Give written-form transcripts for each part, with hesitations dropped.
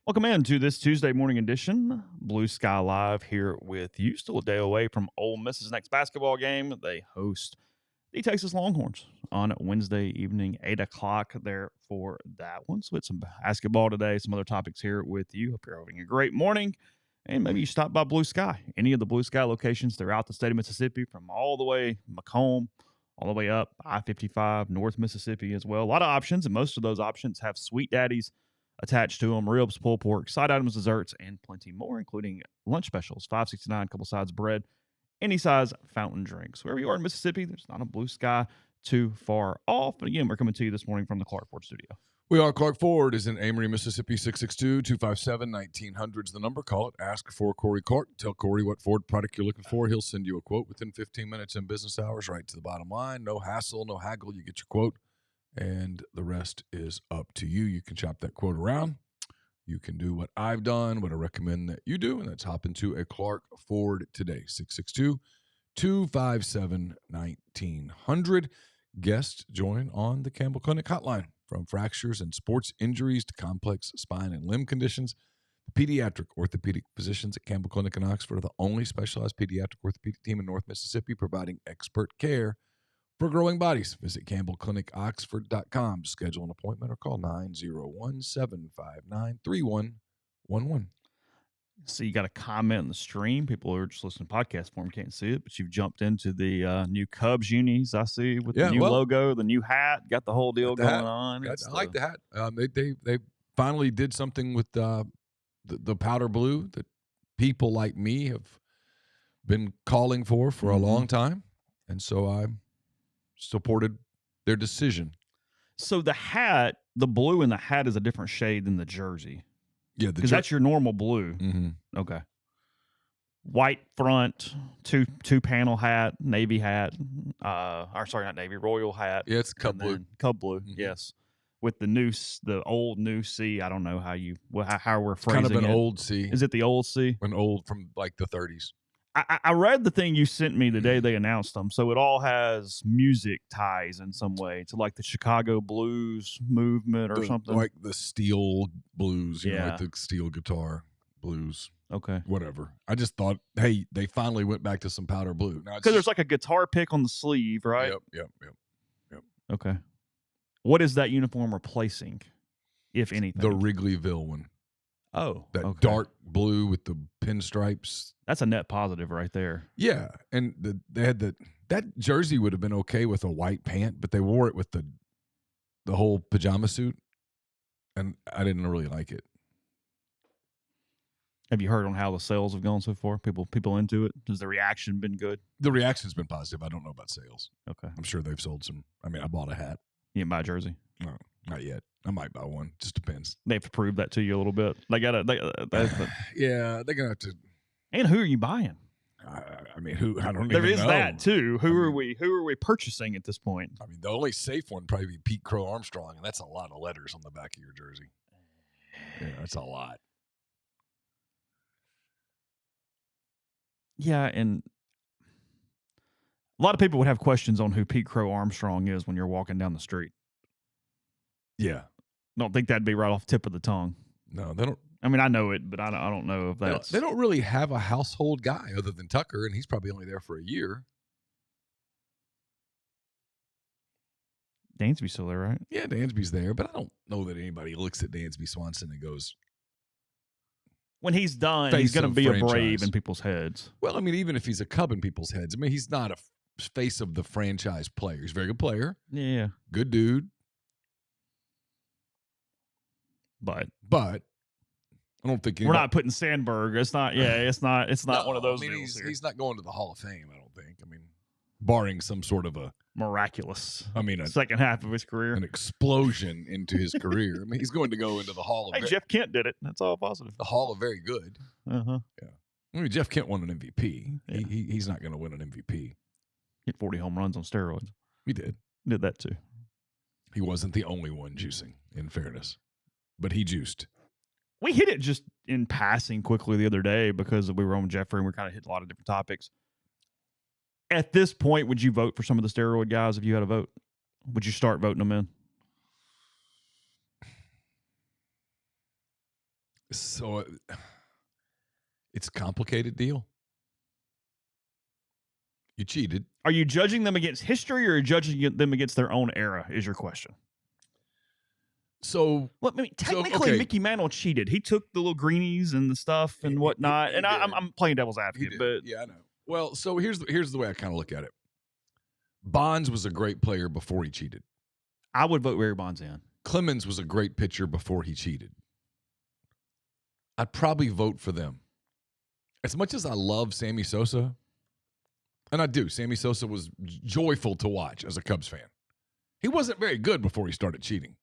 Welcome in to this Tuesday morning edition. Blue Sky Live here with you. Still a day away from Ole Miss's next basketball game. They host the Texas Longhorns on Wednesday evening, 8 o'clock there for that one. So it's some basketball today, some other topics here with you. Hope you're having a great morning. And maybe you stop by Blue Sky, any of the Blue Sky locations throughout the state of Mississippi, from all the way Macomb, all the way up I-55, North Mississippi as well. A lot of options, and most of those options have Sweet Daddies attached to them, ribs, pulled pork, side items, desserts, and plenty more, including lunch specials, $5.69, couple sides of bread, any size fountain drinks. Wherever you are in Mississippi, there's not a Blue Sky too far off. But again, we're coming to you this morning from the Clark Ford studio. We are. Clark Ford is in Amory, Mississippi, 662-257-1900 is the number. Call it. Ask for Corey Clark. Tell Corey what Ford product you're looking for. He'll send you a quote within 15 minutes in business hours, right to the bottom line. No hassle, no haggle. You get your quote, and the rest is up to you. You can shop that quote around. You can do what I've done, what I recommend that you do, and that's hop into a Clark Ford today, 662-257-1900. Guests join on the Campbell Clinic hotline. From fractures and sports injuries to complex spine and limb conditions, the pediatric orthopedic physicians at Campbell Clinic in Oxford are the only specialized pediatric orthopedic team in North Mississippi providing expert care for growing bodies. Visit CampbellClinicOxford.com to schedule an appointment or call 901-759-3111. So you got a comment in the stream. People who are just listening to podcast form can't see it, but you've jumped into the new Cubs unis, I see, with the new logo, the new hat, got the whole deal going on. I like the hat. They finally did something with the powder blue that people like me have been calling for a long time, and so I supported their decision. So the hat, the blue in the hat is a different shade than the jersey. Yeah, because that's your normal blue. Mm-hmm. Okay. White front, two panel hat, navy hat. Sorry, not navy, royal hat. Yeah, it's Cub blue. Cub blue, yes. With the old new C. I don't know how we're phrasing it. Kind of an old C. Is it the old C? An old from like the 30s. I read the thing you sent me the day they announced them, so it all has music ties in some way to like the Chicago blues movement or something. Like the steel blues, you know, like the steel guitar blues. Okay. Whatever. I just thought, hey, they finally went back to some powder blue. Because there's like a guitar pick on the sleeve, right? Yep. Okay. What is that uniform replacing, if anything? The Wrigleyville one. Oh, that dark blue with the pinstripes. That's a net positive right there. Yeah, and they had that jersey would have been okay with a white pant, but they wore it with the whole pajama suit, and I didn't really like it. Have you heard on how the sales have gone so far? People into it? Has the reaction been good? The reaction's been positive. I don't know about sales. Okay, I'm sure they've sold some. I mean, I bought a hat. You didn't buy a jersey? No, not yet. I might buy one. Just depends. They have to prove that to you a little bit. They got to. Yeah, they're gonna have to. And who are you buying? I mean, who? I don't. There even is know. that too. Who are we purchasing at this point? I mean, the only safe one would probably be Pete Crow Armstrong, and that's a lot of letters on the back of your jersey. Yeah, that's a lot. Yeah, and a lot of people would have questions on who Pete Crow Armstrong is when you're walking down the street. Yeah. Don't think that'd be right off the tip of the tongue. No, they don't. I mean, I know it, but I don't know if that's... They don't really have a household guy other than Tucker, and he's probably only there for a year. Dansby's still there, right? Yeah, Dansby's there, but I don't know that anybody looks at Dansby Swanson and goes... When he's done, he's going to be a Brave in people's heads. Well, I mean, even if he's a Cub in people's heads, I mean, he's not a face of the franchise player. He's a very good player. Yeah. Good dude. But I don't think we're not putting Sandberg. It's not. Yeah, it's not. It's not one of those. I mean, he's not going to the Hall of Fame. I don't think. I mean, barring some sort of a miraculous. I mean, second half of his career, an explosion into his career. I mean, he's going to go into the Hall of. Hey, Jeff Kent did it. That's all positive. The Hall of Very Good. Yeah. I mean, Jeff Kent won an MVP. Yeah. He's not going to win an MVP. Hit 40 home runs on steroids. He did. Did that too. He wasn't the only one juicing, in fairness. But he juiced. We hit it just in passing quickly the other day because we were on Jeffrey and we kind of hit a lot of different topics. At this point, would you vote for some of the steroid guys if you had a vote? Would you start voting them in? So it's a complicated deal. You cheated. Are you judging them against history or are you judging them against their own era? Is your question? So, Well, I mean, technically, okay. Mickey Mantle cheated. He took the little greenies and the stuff and whatnot. He And did. I'm playing devil's He advocate, did. but Yeah, I know. Well, so here's the way I kind of look at it. Bonds was a great player before he cheated. I would vote Barry Bonds in. Clemens was a great pitcher before he cheated. I'd probably vote for them. As much as I love Sammy Sosa, and I do, Sammy Sosa was joyful to watch as a Cubs fan. He wasn't very good before he started cheating.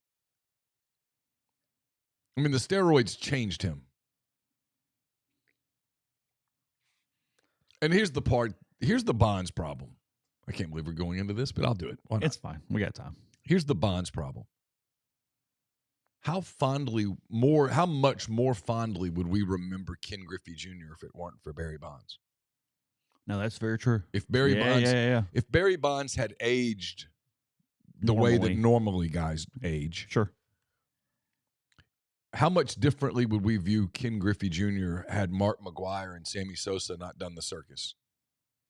I mean, the steroids changed him. And here's the Bonds problem. I can't believe we're going into this, but I'll do it. Why not? It's fine. We got time. Here's the Bonds problem. How much more fondly would we remember Ken Griffey Jr. if it weren't for Barry Bonds? No, that's very true. If Barry Bonds, yeah. If Barry Bonds had aged the way that normally guys age, sure. How much differently would we view Ken Griffey Jr. had Mark McGwire and Sammy Sosa not done the circus?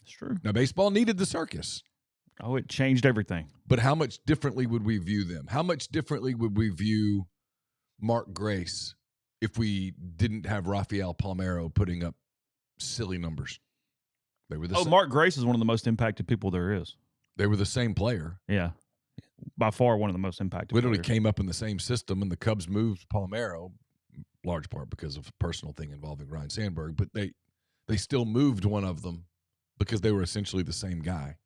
It's true. Now, baseball needed the circus. Oh, it changed everything. But how much differently would we view them? How much differently would we view Mark Grace if we didn't have Rafael Palmeiro putting up silly numbers? They were the same. Mark Grace is one of the most impacted people there is. They were the same player. Yeah. By far one of the most impacted Literally players. came up in the same system, and the Cubs moved Palmeiro, large part because of a personal thing involving Ryan Sandberg, but they still moved one of them because they were essentially the same guy.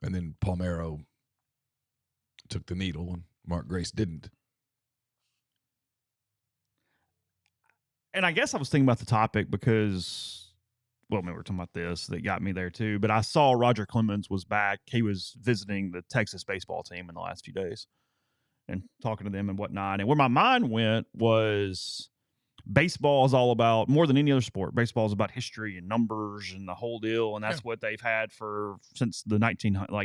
And then Palmeiro took the needle, and Mark Grace didn't. And I guess I was thinking about the topic because, well, we were talking about this. That got me there too. But I saw Roger Clemens was back. He was visiting the Texas baseball team in the last few days and talking to them and whatnot. And where my mind went was baseball is all about, more than any other sport, baseball is about history and numbers and the whole deal. And that's what they've had since the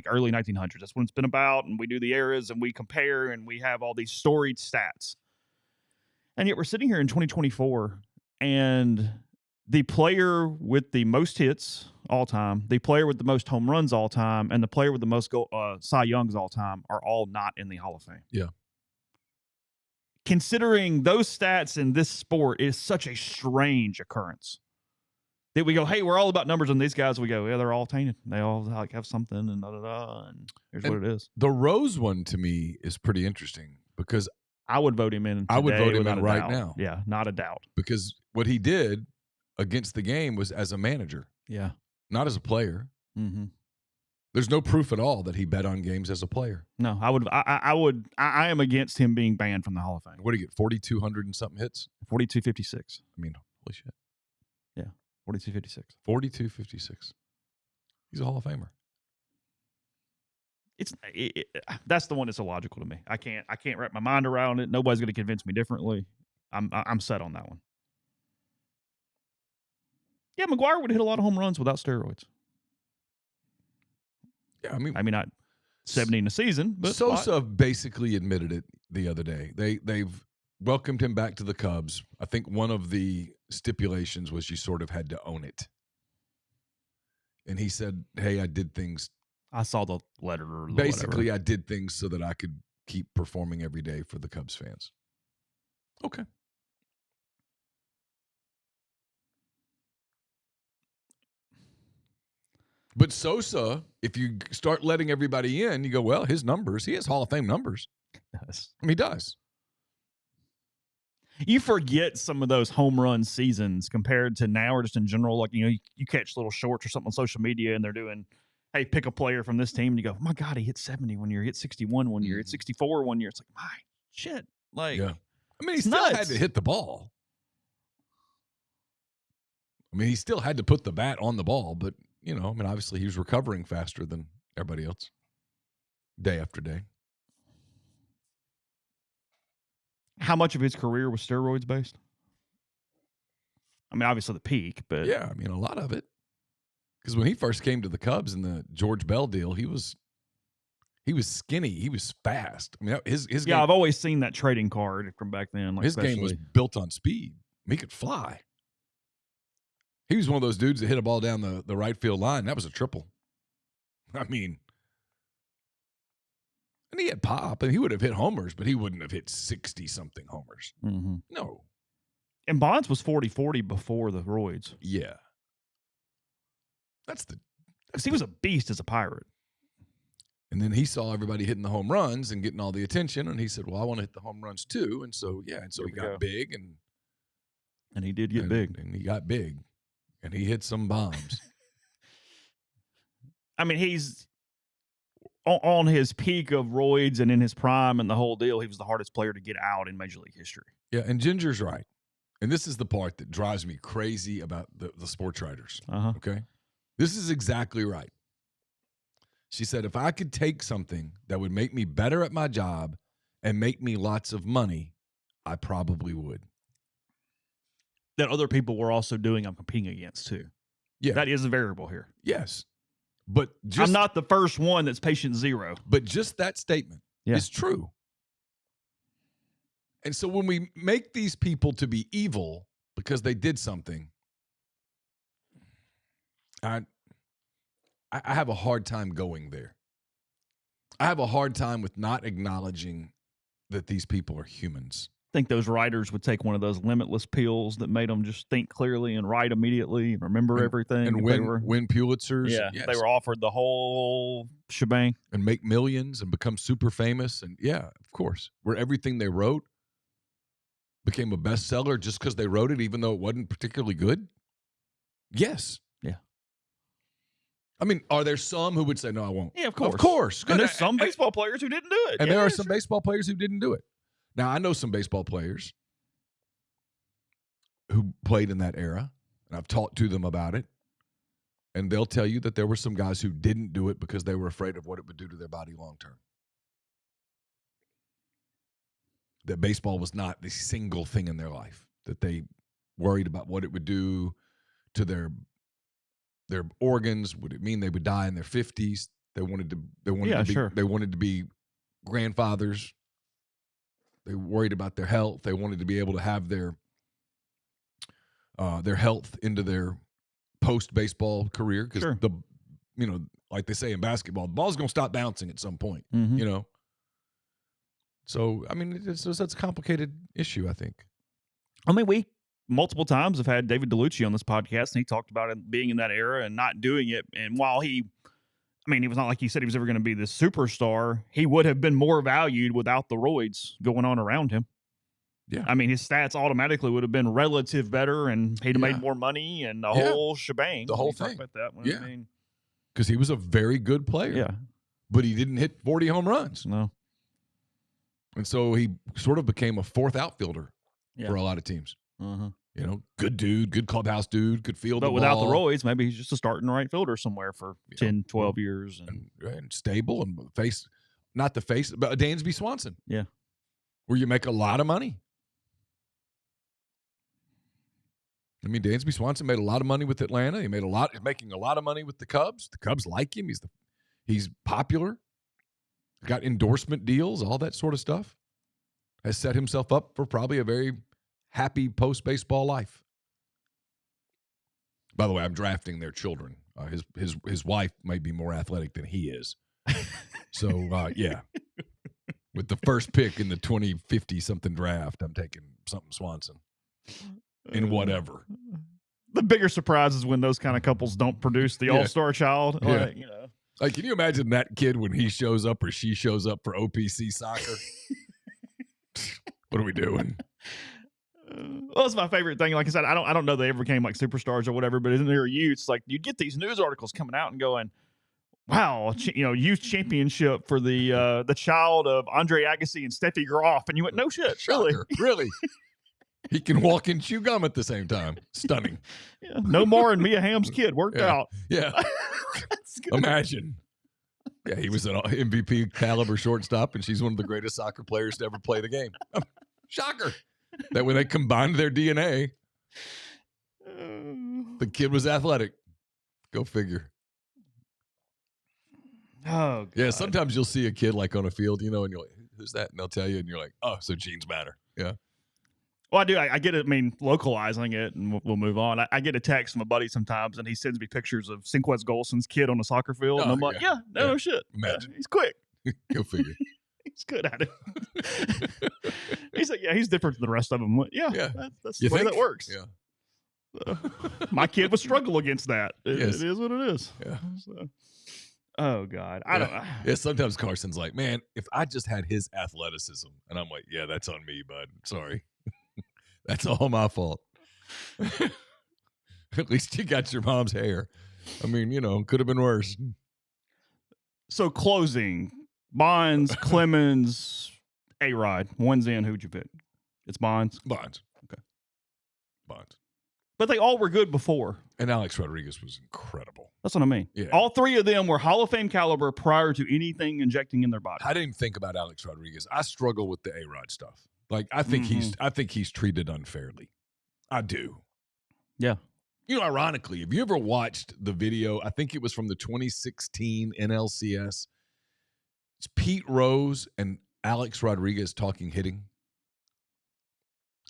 early 1900s. That's what it's been about. And we do the eras and we compare and we have all these storied stats. And yet we're sitting here in 2024 and the player with the most hits all time, the player with the most home runs all time, and the player with the most Cy Youngs all time are all not in the Hall of Fame. Yeah. Considering those stats in this sport is such a strange occurrence that we go, hey, we're all about numbers on these guys. We go, yeah, they're all tainted. They all have something and and here's what it is. The Rose one to me is pretty interesting because I would vote him in. I would vote him in right now. Yeah, not a doubt. Because what he did against the game was as a manager. Yeah. Not as a player. Mm-hmm. There's no proof at all that he bet on games as a player. No, I am against him being banned from the Hall of Fame. What did he get? 4,200 and something hits? 4,256. I mean, holy shit. Yeah, 4,256. 4,256. He's a Hall of Famer. That's the one that's illogical to me. I can't wrap my mind around it. Nobody's going to convince me differently. I'm set on that one. Yeah, McGwire would hit a lot of home runs without steroids. Yeah, I mean not 70 in a season, but Sosa basically admitted it the other day. They've welcomed him back to the Cubs. I think one of the stipulations was you sort of had to own it. And he said, "Hey, I did things." I saw the letter. Or basically, whatever. I did things so that I could keep performing every day for the Cubs fans. Okay. But Sosa, if you start letting everybody in, you go, well, his numbers, he has Hall of Fame numbers. Yes. I mean, he does. You forget some of those home run seasons compared to now or just in general. Like, you catch little shorts or something on social media and they're doing, hey, pick a player from this team. And you go, oh my God, he hit 70 one year. He hit 61 one year. He hit 64 one year. It's like, my shit. Like, yeah. I mean, he still had to hit the ball. I mean, he still had to put the bat on the ball, but, obviously he was recovering faster than everybody else day after day. How much of his career was steroids based? I mean, obviously the peak, but yeah, I mean, a lot of it. Because when he first came to the Cubs in the George Bell deal, he was He was skinny. He was fast. I mean, his Yeah, game, I've always seen that trading card from back then. Like his game was especially. built on speed. He could fly. He was one of those dudes that hit a ball down the right field line. That was a triple. I mean, and he had pop, and he would have hit homers, but he wouldn't have hit 60-something homers. Mm-hmm. No. And Bonds was 40-40 before the roids. Yeah. That's he was a beast as a Pirate. And then he saw everybody hitting the home runs and getting all the attention, and he said, well, I want to hit the home runs too. And so, yeah, and so he got big. And he did get big. And he got big. And he hit some bombs. I mean, he's on his peak of roids and in his prime and the whole deal. He was the hardest player to get out in Major League history. Yeah, and Ginger's right. And this is the part that drives me crazy about the sports writers. Okay? This is exactly right. She said, if I could take something that would make me better at my job and make me lots of money, I probably would. That other people were also doing, I'm competing against too. Yeah. That is a variable here. Yes. But I'm not the first one that's patient zero. But just that statement is true. And so when we make these people to be evil because they did something, I have a hard time going there. I have a hard time with not acknowledging that these people are humans. I think those writers would take one of those limitless pills that made them just think clearly and write immediately and remember everything. And win Pulitzers. Yeah, yes. They were offered the whole shebang. And make millions and become super famous. And yeah, of course. Where everything they wrote became a bestseller just because they wrote it, even though it wasn't particularly good? Yes. Yeah. I mean, are there some who would say, no, I won't? Yeah, of course. Of course. And there's some baseball players who didn't do it. And there are some baseball players who didn't do it. Now, I know some baseball players who played in that era, and I've talked to them about it, and they'll tell you that there were some guys who didn't do it because they were afraid of what it would do to their body long term. That baseball was not the single thing in their life, that they worried about what it would do to their organs. Would it mean they would die in their 50s? They wanted to be grandfathers. They worried about their health. They wanted to be able to have their health into their post-baseball career because like they say in basketball, the ball's going to stop bouncing at some point, So, I mean, it's a complicated issue, I think. I mean, we multiple times have had David DeLucci on this podcast, and he talked about it being in that era and not doing it. And while he was not like he said he was ever going to be this superstar, he would have been more valued without the roids going on around him. Yeah. I mean, his stats automatically would have been relative better, and he'd have made more money and the whole shebang. The whole thing. About that one. Yeah. Because he was a very good player. Yeah. But he didn't hit 40 home runs. No. And so he sort of became a fourth outfielder for a lot of teams. Uh-huh. Good dude, good clubhouse dude, could field the ball. But without the roids, maybe he's just a starting right fielder somewhere for 10, 12 years. And stable and but Dansby Swanson. Yeah. Where you make a lot of money. I mean, Dansby Swanson made a lot of money with Atlanta. He's making a lot of money with the Cubs. The Cubs like him. He's popular. Got endorsement deals, all that sort of stuff. Has set himself up for probably a very happy post-baseball life. By the way, I'm drafting their children. His wife might be more athletic than he is. So, yeah. With the first pick in the 2050-something draft, I'm taking something Swanson. In whatever. The bigger surprise is when those kind of couples don't produce the all-star child. Yeah. Like, can you imagine that kid when he shows up or she shows up for OPC soccer? What are we doing? Well, that's my favorite thing. Like I said, I don't know they ever became like superstars or whatever, but in their youths, like you'd get these news articles coming out and going, wow, youth championship for the child of Andre Agassi and Steffi Graf. And you went, no shit. Shocker. Really? He can walk and chew gum at the same time. Stunning. Yeah. No more and Mia Hamm's kid worked out. Yeah. Imagine. Yeah, he was an MVP caliber shortstop, and she's one of the greatest soccer players to ever play the game. Shocker. That when they combined their DNA, the kid was athletic. Go figure. Oh, God. Yeah, sometimes you'll see a kid like on a field, and you're like, who's that? And they'll tell you, and you're like, oh, so genes matter. Yeah. Well, I do. I get it. I mean, localizing it, and we'll move on. I get a text from a buddy sometimes, and he sends me pictures of Sinquez Golson's kid on a soccer field, and Oh, I'm like, yeah. no shit. Imagine. He's quick. Go figure. He's good at it. He's like, he's different than the rest of them. Yeah. That's You the way think? that works. Yeah. My kid would struggle against that. It is what it is. Yeah. So, oh, God. I don't know. Yeah, sometimes Carson's like, man, if I just had his athleticism. And I'm like, yeah, that's on me, bud. Sorry. That's all my fault. At least you got your mom's hair. I mean, could have been worse. So, closing. Bonds, Clemens, A-Rod. One's in. Who'd you pick? It's Bonds? Bonds. Okay. Bonds. But they all were good before. And Alex Rodriguez was incredible. That's what I mean. Yeah. All three of them were Hall of Fame caliber prior to anything injecting in their body. I didn't think about Alex Rodriguez. I struggle with the A-Rod stuff. Like, I think he's treated unfairly. I do. Yeah. Ironically, have you ever watched the video? I think it was from the 2016 NLCS. It's Pete Rose and Alex Rodriguez talking hitting.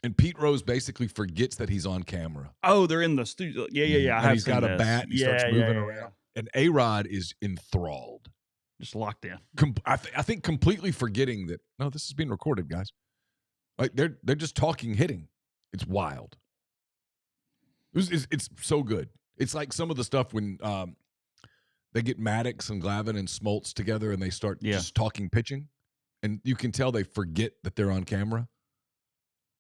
And Pete Rose basically forgets that he's on camera. Oh, they're in the studio. Yeah. And he's got a bat and he starts moving around. And A-Rod is enthralled. Just locked in. I think completely forgetting that, no, this is being recorded, guys. Like they're just talking hitting. It's wild. It's so good. It's like some of the stuff when they get Maddox and Glavine and Smoltz together and they start just talking pitching. And you can tell they forget that they're on camera.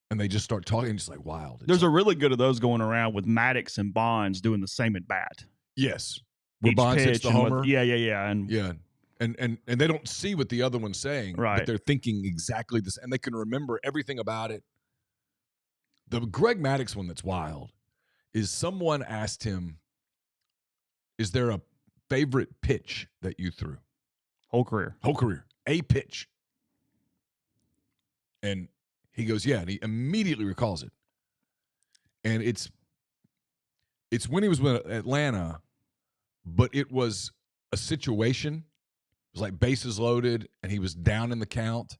And they just start talking, just like wild. There's a really good of those going around with Maddox and Bonds doing the same at bat. Yes. Where Bonds hits the homer. And And they don't see what the other one's saying, right. But they're thinking exactly this, and they can remember everything about it. The Greg Maddux one that's wild is someone asked him, is there a favorite pitch that you threw? Whole career. A pitch. And he goes, yeah, and he immediately recalls it. And it's when he was with Atlanta, but it was a situation. It was like bases loaded, and he was down in the count.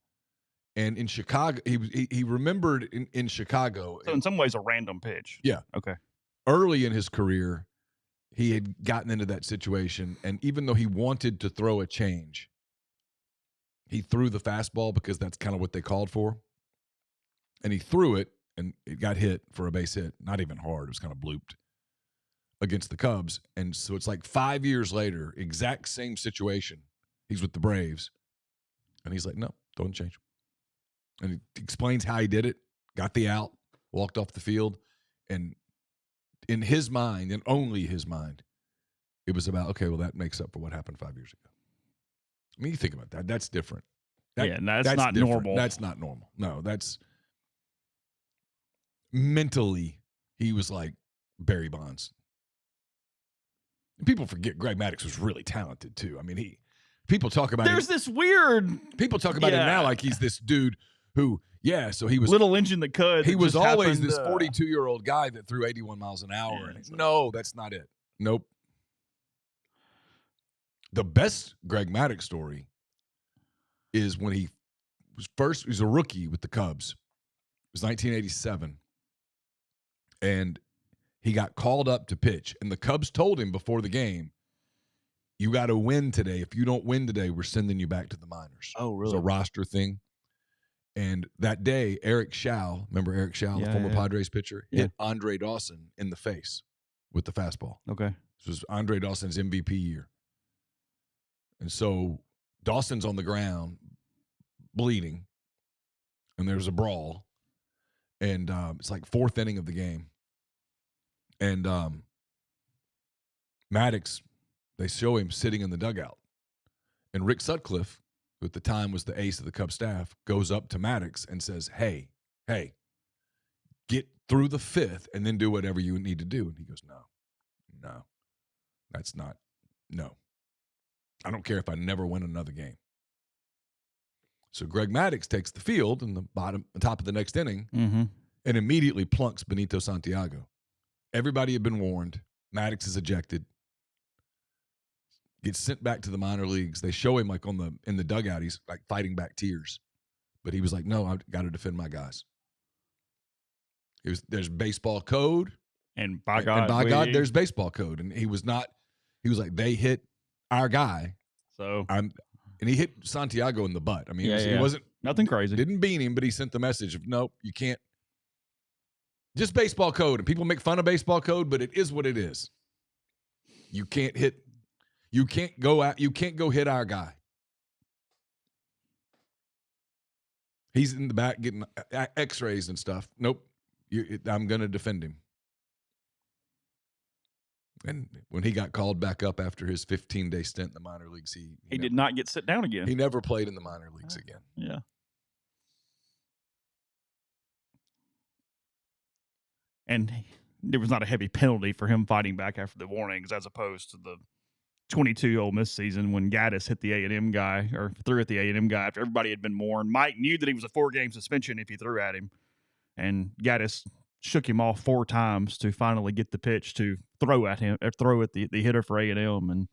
And in Chicago, he remembered in Chicago. So in some ways, a random pitch. Yeah. Okay. Early in his career, he had gotten into that situation, and even though he wanted to throw a change, he threw the fastball because that's kind of what they called for. And he threw it, and it got hit for a base hit. Not even hard. It was kind of blooped against the Cubs. And so it's like 5 years later, exact same situation. He's with the Braves. And he's like, no, don't change. And he explains how he did it, got the out, walked off the field. And in his mind, and only his mind, it was about, okay, well, that makes up for what happened 5 years ago. I mean, you think about that. That's different. That's not different. normal. That's not normal. No, that's mentally, he was like Barry Bonds. And people forget Greg Maddux was really talented too. I mean, people talk about There's this weird. People talk about him now like he's this dude who, so he was little engine that could. He was always this 42-year-old guy that threw 81 miles an hour. No, that's not it. Nope. The best Greg Maddux story is when he was a rookie with the Cubs. It was 1987. And he got called up to pitch. And the Cubs told him before the game, you got to win today. If you don't win today, we're sending you back to the minors. Oh, really? It was a roster thing. And that day, Eric Schau, remember Eric Schau, the former Padres pitcher, hit Andre Dawson in the face with the fastball. Okay. This was Andre Dawson's MVP year. And so Dawson's on the ground bleeding, and there's a brawl. And it's like fourth inning of the game. And Maddux, they show him sitting in the dugout. And Rick Sutcliffe, who at the time was the ace of the Cubs staff, goes up to Maddux and says, hey, get through the fifth and then do whatever you need to do. And he goes, no, that's not, no. I don't care if I never win another game. So Greg Maddux takes the field in the top of the next inning and immediately plunks Benito Santiago. Everybody had been warned. Maddux is ejected. gets sent back to the minor leagues. They show him like in the dugout, he's like fighting back tears, but he was like, "No, I've got to defend my guys." There's baseball code, And by God, there's baseball code, and he was not. He was like, they hit our guy, and he hit Santiago in the butt. I mean, it wasn't nothing crazy. Didn't beat him, but he sent the message of, nope, you can't. Just baseball code, and people make fun of baseball code, but it is what it is. You can't hit. You can't go out. You can't go hit our guy. He's in the back getting X-rays and stuff. Nope. I'm going to defend him. And when he got called back up after his 15-day stint in the minor leagues, he did not get sit down again. He never played in the minor leagues again. Yeah. And there was not a heavy penalty for him fighting back after the warnings, as opposed to the 22 Ole Miss season when Gaddis hit the A&M guy, or threw at the A&M guy after everybody had been warned. Mike knew that he was a 4-game suspension if he threw at him, and Gaddis shook him off 4 times to finally get the pitch to throw at him, or throw at the hitter for A&M. And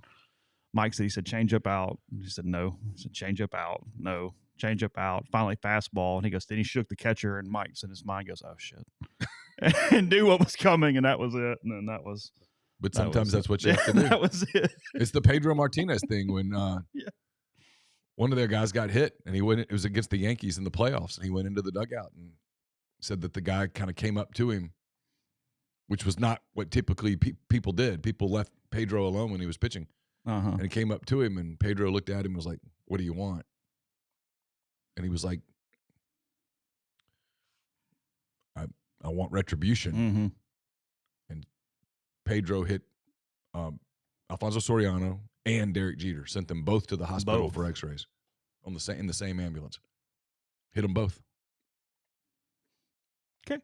Mike said, he said, change up out. He said, no. He said, change up out. No. Change up out. Finally, fastball. And he goes, then he shook the catcher, and Mike's in his mind goes, oh, shit. And knew what was coming, and that was it. And then that was. But sometimes that's what you have to do. That was it. It's the Pedro Martinez thing when one of their guys got hit, and he went. It was against the Yankees in the playoffs, and he went into the dugout and said that the guy kind of came up to him, which was not what typically people did. People left Pedro alone when he was pitching, and he came up to him, and Pedro looked at him and was like, "What do you want?" And he was like, I want retribution. Mm-hmm. And Pedro hit Alfonso Soriano and Derek Jeter, sent them both to the hospital for X-rays in the same ambulance. Hit them both. Okay.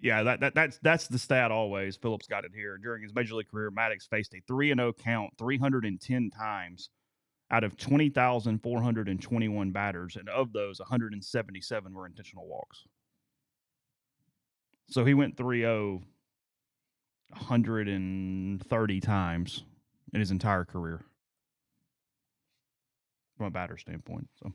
Yeah, that's the stat always. Phillips got it here. During his major league career, Maddox faced a 3-0 count 310 times out of 20,421 batters, and of those, 177 were intentional walks. So he went 3-0 130 times in his entire career from a batter standpoint. So,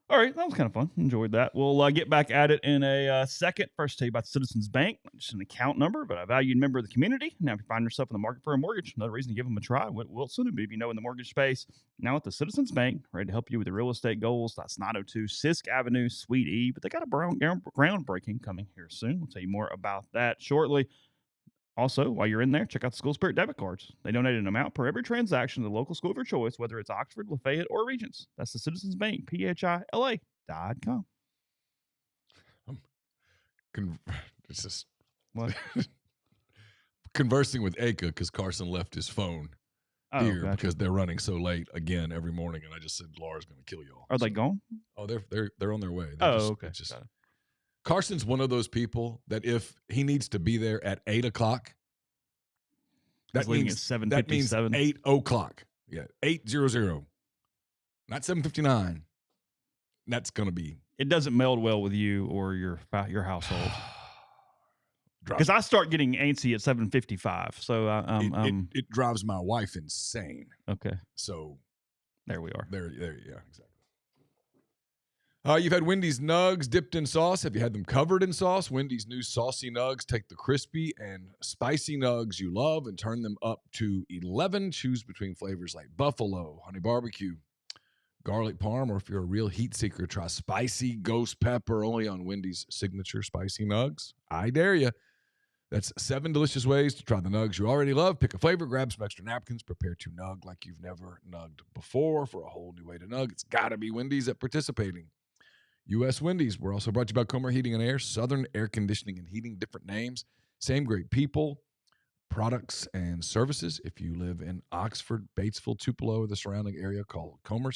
all right, that was kind of fun. Enjoyed that. We'll get back at it in a second. First, tell you about Citizens Bank. Not just an account number, but a valued member of the community. Now, if you find yourself in the market for a mortgage, another reason to give them a try. Wilson, if you know in the mortgage space. Now at the Citizens Bank, ready to help you with your real estate goals. That's 902 Sisk Avenue, Suite E. But they got a groundbreaking coming here soon. We'll tell you more about that shortly. Also, while you're in there, check out the School Spirit debit cards. They donate an amount per every transaction to the local school of your choice, whether it's Oxford, Lafayette, or Regents. That's the Citizens Bank, PHILA.com. It's just what? Conversing with Aka because Carson left his phone here because they're running so late again every morning, and I just said Laura's going to kill y'all. They gone? Oh, they're on their way. Okay. Carson's one of those people that if he needs to be there at 8 o'clock, that means 8 o'clock. Yeah, 8:00, not 7:59. That's going to be. It doesn't meld well with you or your household. Because I start getting antsy at 7:55. So it drives my wife insane. Okay. So there we are. There, yeah, exactly. You've had Wendy's nugs dipped in sauce. Have you had them covered in sauce? Wendy's new saucy nugs take the crispy and spicy nugs you love and turn them up to 11. Choose between flavors like buffalo, honey barbecue, garlic parm, or if you're a real heat seeker, try spicy ghost pepper only on Wendy's signature spicy nugs. I dare you. That's 7 delicious ways to try the nugs you already love. Pick a flavor, grab some extra napkins, prepare to nug like you've never nugged before for a whole new way to nug. It's got to be Wendy's at participating U.S. Wendy's. We're also brought to you by Comer Heating and Air, Southern Air Conditioning and Heating, different names, same great people, products, and services. If you live in Oxford, Batesville, Tupelo, or the surrounding area, call Comer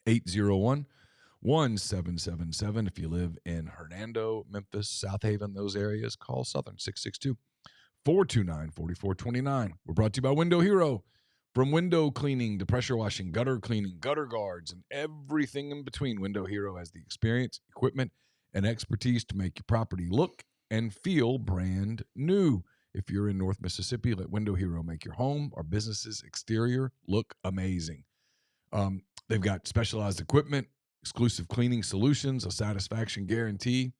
662-801-1777. If you live in Hernando, Memphis, South Haven, those areas, call Southern 662-429-4429. We're brought to you by Window Hero. From window cleaning to pressure washing, gutter cleaning, gutter guards, and everything in between, Window Hero has the experience, equipment, and expertise to make your property look and feel brand new. If you're in North Mississippi, let Window Hero make your home or business's exterior look amazing. They've got specialized equipment, exclusive cleaning solutions, a satisfaction guarantee.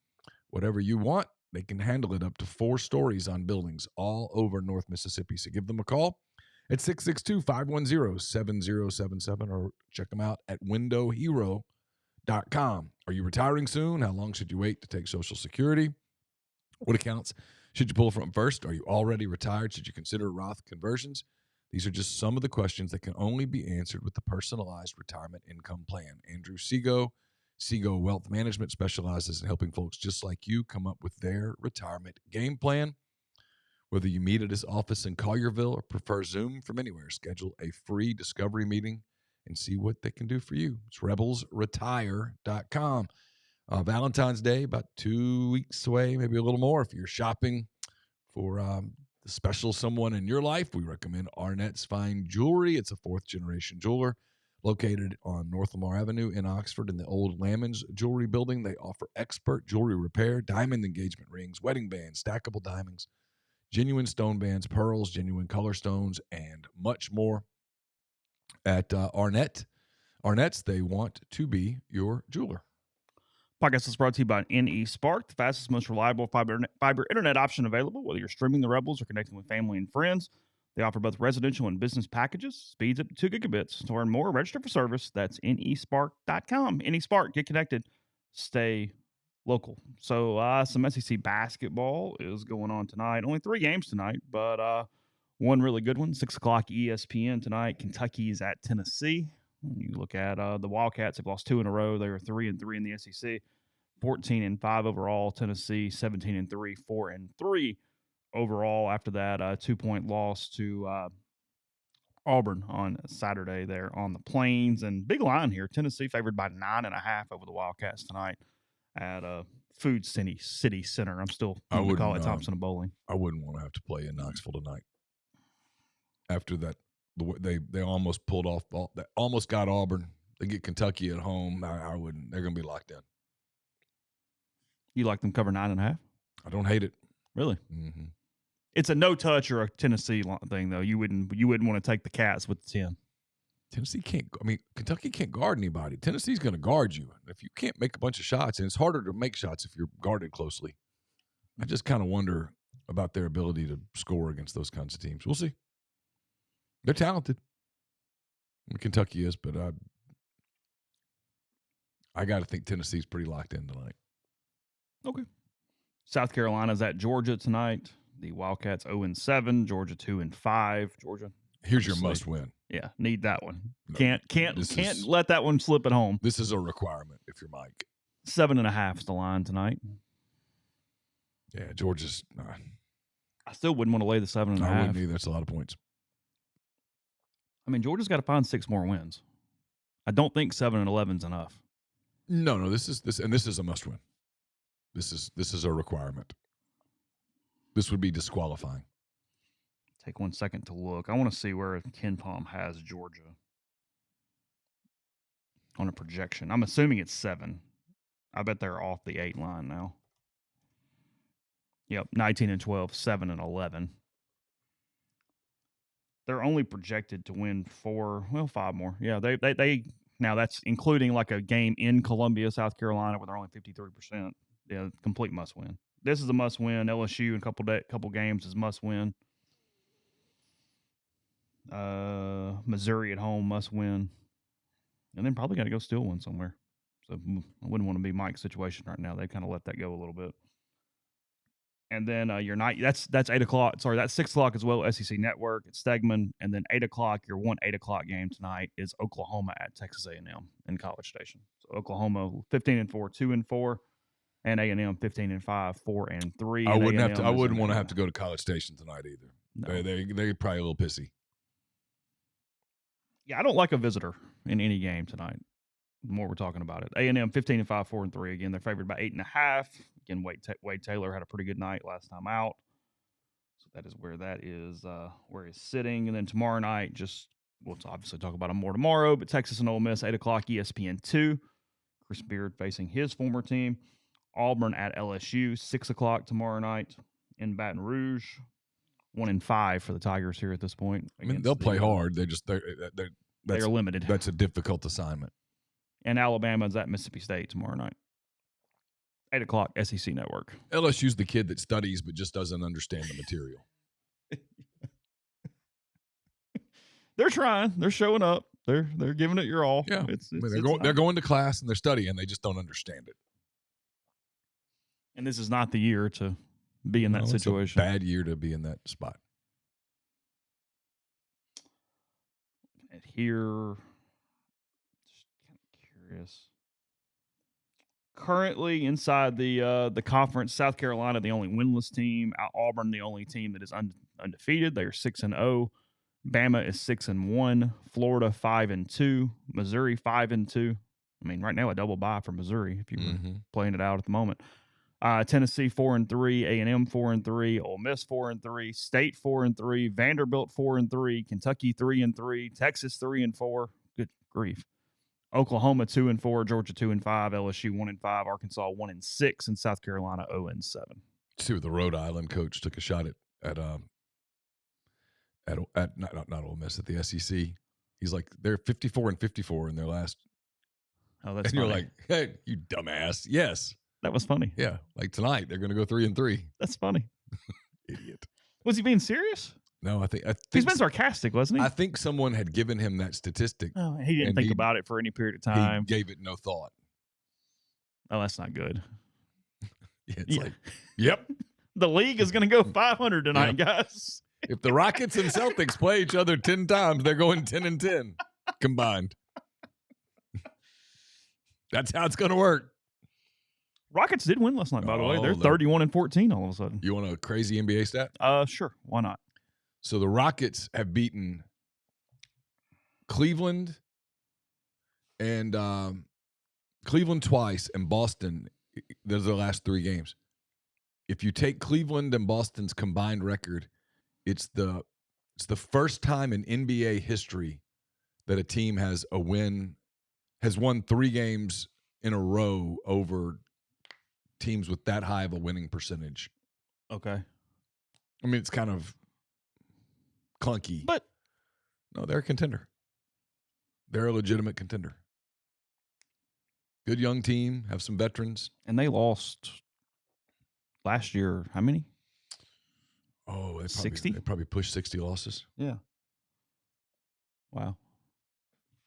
Whatever you want, they can handle it up to 4 stories on buildings all over North Mississippi. So give them a call at 662-510-7077 or check them out at windowhero.com. Are you retiring soon? How long should you wait to take Social Security? What accounts should you pull from first? Are you already retired? Should you consider Roth conversions? These are just some of the questions that can only be answered with the personalized retirement income plan. Andrew Sego Wealth Management specializes in helping folks just like you come up with their retirement game plan. Whether you meet at his office in Collierville or prefer Zoom from anywhere, schedule a free discovery meeting and see what they can do for you. It's rebelsretire.com. Valentine's Day, about 2 weeks away, maybe a little more. If you're shopping for the special someone in your life, we recommend Arnett's Fine Jewelry. It's a 4th-generation jeweler located on North Lamar Avenue in Oxford in the old Lamons Jewelry Building. They offer expert jewelry repair, diamond engagement rings, wedding bands, stackable diamonds, genuine stone bands, pearls, genuine color stones, and much more. At Arnett's, they want to be your jeweler. Podcast is brought to you by NE Spark, the fastest, most reliable fiber internet option available. Whether you're streaming the Rebels or connecting with family and friends, they offer both residential and business packages. Speeds up to 2 gigabits. To learn more, register for service. That's nespark.com. NE Spark, get connected, stay local. So some SEC basketball is going on tonight. Only 3 games tonight, but one really good one. 6 o'clock ESPN tonight. Kentucky is at Tennessee. When you look at the Wildcats, they've lost 2 in a row. They were 3-3 in the SEC, 14-5 overall. Tennessee 17-3, 4-3 overall. After that, 2-point loss to Auburn on Saturday there on the Plains. And big line here. Tennessee favored by 9.5 over the Wildcats tonight at Food City Center. I'm still going to call it Thompson and Bowling. I wouldn't want to have to play in Knoxville tonight. After that, they almost pulled off. They almost got Auburn. They get Kentucky at home. I wouldn't. They're going to be locked in. You like them cover 9.5? I don't hate it. Really? Mm-hmm. It's a no touch or a Tennessee thing though. You wouldn't want to take the Cats with the 10. Tennessee can't. I mean, Kentucky can't guard anybody. Tennessee's going to guard you. If you can't make a bunch of shots, and it's harder to make shots if you're guarded closely. I just kind of wonder about their ability to score against those kinds of teams. We'll see. They're talented. Kentucky is, but I got to think Tennessee's pretty locked in tonight. Okay. South Carolina's at Georgia tonight. The Wildcats 0-7, Georgia 2-5. Georgia. Here's your must win. Yeah, need that one. No, can't let that one slip at home. This is a requirement if you're Mike. 7.5 is the line tonight. Yeah, Georgia's. I still wouldn't want to lay the 7.5. I wouldn't either. That's a lot of points. I mean, Georgia's got to find 6 more wins. I don't think 7-11 is enough. No. This is a must win. This is a requirement. This would be disqualifying. Take 1 second to look. I want to see where Ken Palm has Georgia on a projection. I'm assuming it's 7. I bet they're off the 8 line now. Yep, 19-12, 7-11. They're only projected to win 5 more. Yeah, they now that's including like a game in Columbia, South Carolina, where they're only 53%. Yeah, complete must win. This is a must win. LSU in a couple games is must win. Missouri at home must win, and then probably got to go steal one somewhere. So I wouldn't want to be Mike's situation right now. They kind of let that go a little bit. And then your night, that's 8 o'clock. Sorry, that's 6 o'clock as well. SEC Network at Stegman, and then 8 o'clock. Your 8 o'clock game tonight is Oklahoma at Texas A&M in College Station. So Oklahoma 15-4, 2-4, and A&M 15-5, 4-3. I wouldn't want to have to go to College Station tonight either. No. They're probably a little pissy. Yeah, I don't like a visitor in any game tonight. The more we're talking about it, A&M 15-5, 4-3. Again, they're favored by 8.5. Again, Wade Taylor had a pretty good night last time out, so that is where where he's sitting. And then tomorrow night, we'll obviously talk about him more tomorrow. But Texas and Ole Miss 8 o'clock ESPN 2. Chris Beard facing his former team. Auburn at LSU 6 o'clock tomorrow night in Baton Rouge. 1-5 for the Tigers here at this point. I mean, they'll play hard. They're They are limited. That's a difficult assignment. And Alabama's at Mississippi State tomorrow night. 8 o'clock, SEC Network. LSU's the kid that studies but just doesn't understand the material. They're trying. They're showing up. They're giving it your all. Yeah, they're going to class and they're studying. They just don't understand it. And this is not the year to be in that situation. It's a bad year to be in that spot. And here, just kind of curious. Currently inside the conference, South Carolina, the only winless team. Auburn, the only team that is undefeated. They are 6-0. Bama is 6-1. Florida 5-2. Missouri 5-2. I mean, right now a double bye for Missouri if you were playing it out at the moment. Tennessee 4-3. A&M 4-3. Ole Miss 4-3. State 4-3. Vanderbilt 4-3. Kentucky 3-3. Texas 3-4. Good grief. Oklahoma 2-4. Georgia 2-5. LSU 1-5. Arkansas 1-6. And South Carolina 0-7. See what the Rhode Island coach took a shot at not Ole Miss, at the SEC. He's like, they're 54-54 in their last. Oh, that's and funny. You're like, hey, you dumbass. Yes. That was funny. Yeah. Like tonight, they're going to go 3-3. That's funny. Idiot. Was he being serious? No, I think he's been sarcastic, wasn't he? I think someone had given him that statistic. Oh, he didn't think about it for any period of time. He gave it no thought. Oh, that's not good. It's like, yep. The league is going to go 500 tonight, guys. If the Rockets and Celtics play each other 10 times, they're going 10-10 combined. That's how it's going to work. Rockets did win last night, by the way. They're 31-14 all of a sudden. You want a crazy NBA stat? Sure. Why not? So the Rockets have beaten Cleveland and Cleveland twice and Boston. Those are the last 3 games. If you take Cleveland and Boston's combined record, it's the first time in NBA history that a team has won 3 games in a row over teams with that high of a winning percentage. Okay. I mean, it's kind of clunky. But no, they're a contender. They're a legitimate contender. Good young team, have some veterans. And they lost last year, how many? Oh, 60? They probably pushed 60 losses. Yeah. Wow.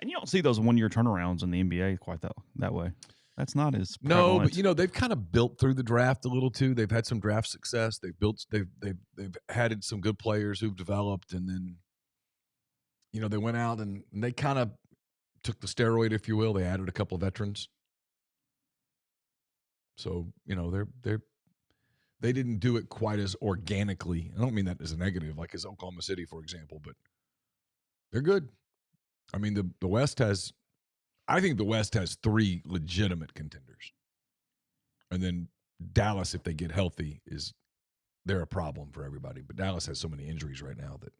And you don't see those one-year turnarounds in the NBA quite that way. That's not as prevalent. No, but they've kind of built through the draft a little too. They've had some draft success. They've had some good players who've developed, and then they went out and they kind of took the steroid, if you will. They added a couple of veterans. So, they didn't do it quite as organically. I don't mean that as a negative, like as Oklahoma City, for example, but they're good. I mean, I think the West has 3 legitimate contenders. And then Dallas, if they get healthy, they're a problem for everybody. But Dallas has so many injuries right now that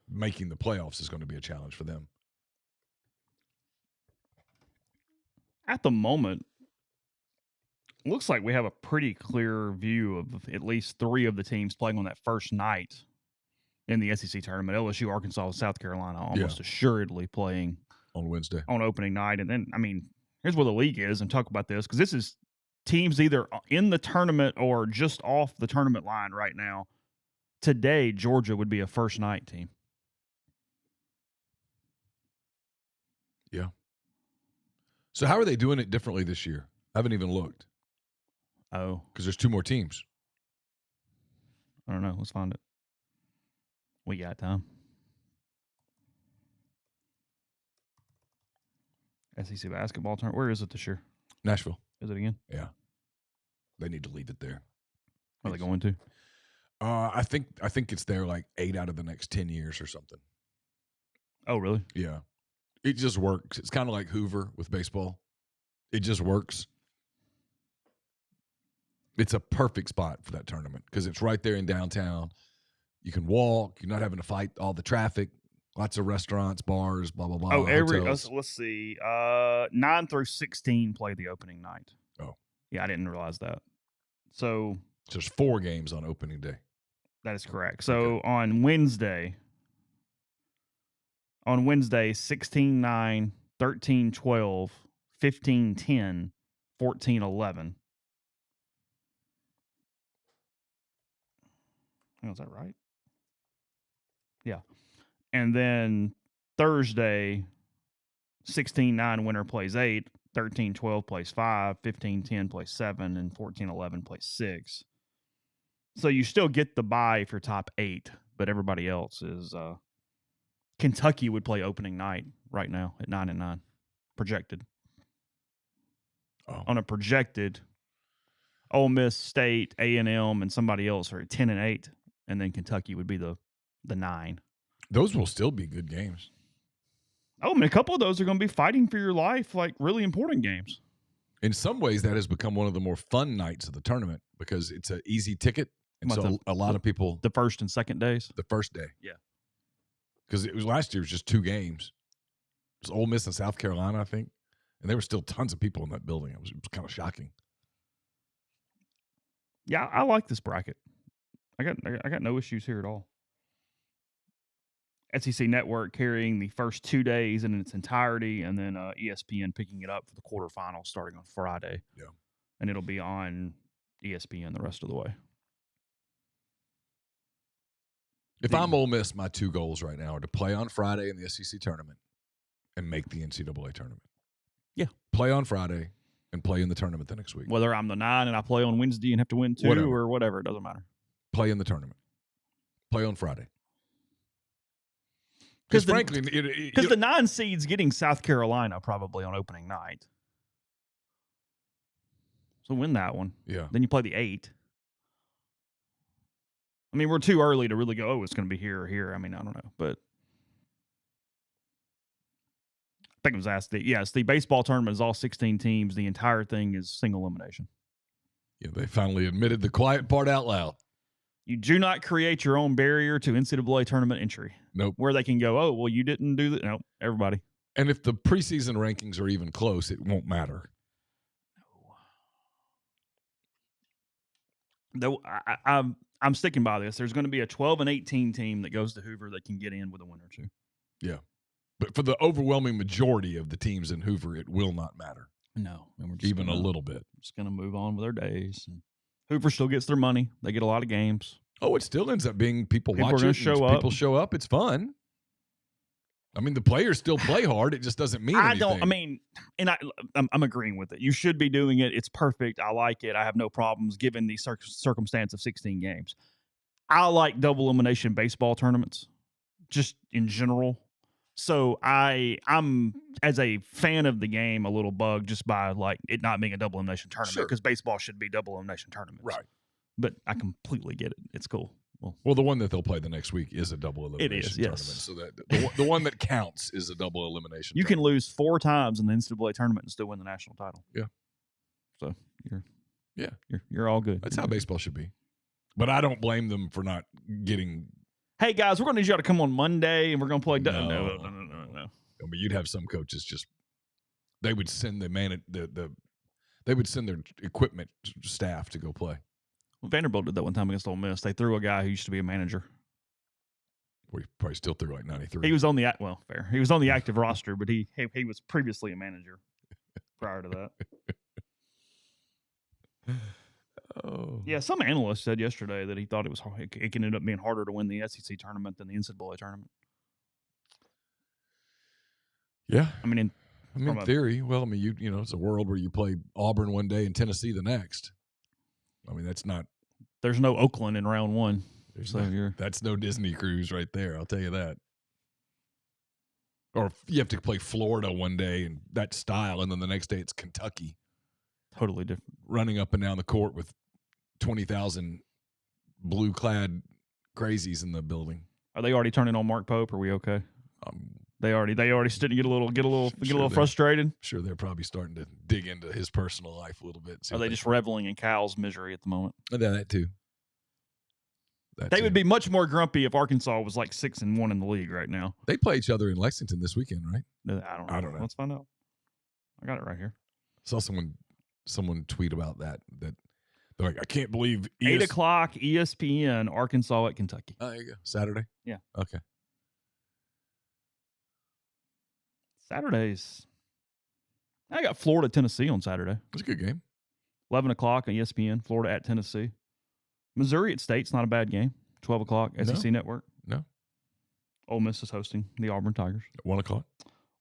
making the playoffs is going to be a challenge for them. At the moment, looks like we have a pretty clear view of at least 3 of the teams playing on that first night in the SEC tournament. LSU, Arkansas, South Carolina almost assuredly playing on Wednesday, on opening night. And then, I mean, here's where the league is, and talk about this, because this is teams either in the tournament or just off the tournament line right now. Today, Georgia would be a first night team. Yeah. So how are they doing it differently this year? I haven't even looked. Oh. Because there's 2 more teams. I don't know. Let's find it. We got time. SEC basketball tournament. Where is it this year? Nashville. Is it again? Yeah. They need to leave it there. Are they going to? I think it's there like 8 out of the next 10 years or something. Oh, really? Yeah. It just works. It's kind of like Hoover with baseball. It just works. It's a perfect spot for that tournament because it's right there in downtown. You can walk. You're not having to fight all the traffic. Lots of restaurants, bars, blah, blah, blah. Oh, let's see. 9 through 16 play the opening night. Oh. Yeah, I didn't realize that. So So there's 4 games on opening day. That is correct. So on Wednesday, 16-9, 13-12, 15-10, 14-11. Is that right? Yeah. And then Thursday, 16-9 winner plays 8, 13-12 plays 5, 15-10 plays 7, and 14-11 plays 6. So you still get the bye if you're top 8, but everybody else is Kentucky would play opening night right now at 9-9, projected. Oh. On a projected, Ole Miss, State, A&M, and somebody else are at 10-8, and then Kentucky would be the 9. Those will still be good games. Oh, I mean, a couple of those are going to be fighting for your life, like really important games. In some ways, that has become one of the more fun nights of the tournament because it's an easy ticket. And so a lot of people. The first and second days? The first day. Yeah. Because it was last year, it was just 2 games. It was Ole Miss and South Carolina, I think. And there were still tons of people in that building. It was kind of shocking. Yeah, I like this bracket. I got no issues here at all. SEC Network carrying the first 2 days in its entirety, and then ESPN picking it up for the quarterfinals starting on Friday. Yeah. And it'll be on ESPN the rest of the way. If I'm Ole Miss, my 2 goals right now are to play on Friday in the SEC tournament and make the NCAA tournament. Yeah. Play on Friday and play in the tournament the next week. Whether I'm the 9 and I play on Wednesday and have to win 2 or whatever, it doesn't matter. Play in the tournament. Play on Friday. Because frankly, because the 9 seed's getting South Carolina probably on opening night. So win that one. Yeah. Then you play the 8. I mean, we're too early to really go, oh, it's going to be here or here. I mean, I don't know. But I think it was asked. Yes, the baseball tournament is all 16 teams. The entire thing is single elimination. Yeah, they finally admitted the quiet part out loud. You do not create your own barrier to NCAA tournament entry. Nope. Where they can go, oh, well, you didn't do that. No, everybody. And if the preseason rankings are even close, it won't matter. No. I'm sticking by this. There's going to be a 12 and 18 team that goes to Hoover that can get in with a win or 2. Yeah. But for the overwhelming majority of the teams in Hoover, it will not matter. No. And we're just even a little bit. Just going to move on with their days. And Hoover still gets their money. They get a lot of games. Oh, it still ends up being people watch it. People show up. It's fun. I mean, the players still play hard. It just doesn't mean anything. I'm agreeing with it. You should be doing it. It's perfect. I like it. I have no problems given the circumstance of 16 games. I like double elimination baseball tournaments just in general. So I'm, as a fan of the game, a little bugged just by like it not being a double elimination tournament because baseball should be double elimination tournaments. Right. But I completely get it. It's cool. Well, the one that they'll play the next week is a double elimination tournament. Yes. So that the one that counts is a double elimination. You can lose 4 times in the NCAA tournament and still win the national title. Yeah. So you're all good. That's how baseball should be. But I don't blame them for not getting. Hey guys, we're going to need y'all to come on Monday and we're going to play. No. I mean, you'd have some coaches they would send they would send their equipment staff to go play. Well, Vanderbilt did that one time against Ole Miss. They threw a guy who used to be a manager. We probably still threw like 93. He was on the fair. He was on the active roster, but he was previously a manager prior to that. Oh. Yeah, some analyst said yesterday that he thought it can end up being harder to win the SEC tournament than the NCAA tournament. Yeah, I mean, in theory. Well, I mean, you know, it's a world where you play Auburn one day and Tennessee the next. I mean, that's not. There's no Oakland in round 1. That's no Disney cruise right there. I'll tell you that. Or you have to play Florida one day and that style, and then the next day it's Kentucky. Totally different. Running up and down the court with 20,000 blue-clad crazies in the building. Are they already turning on Mark Pope? Are we okay? They already starting to get a little frustrated. Sure, they're probably starting to dig into his personal life a little bit. Are they just reveling in Cal's misery at the moment? Yeah, that too. They would be much more grumpy if Arkansas was like 6-1 in the league right now. They play each other in Lexington this weekend, right? I don't know. Let's find out. I got it right here. Saw someone tweet about that They're like, I can't believe 8 o'clock ESPN, Arkansas at Kentucky. Oh, there you go. Saturday? Yeah. Okay. Saturdays. I got Florida, Tennessee on Saturday. It's a good game. 11 o'clock on ESPN, Florida at Tennessee. Missouri at State's not a bad game. 12 o'clock, SEC Network. No. Ole Miss is hosting the Auburn Tigers. 1 o'clock?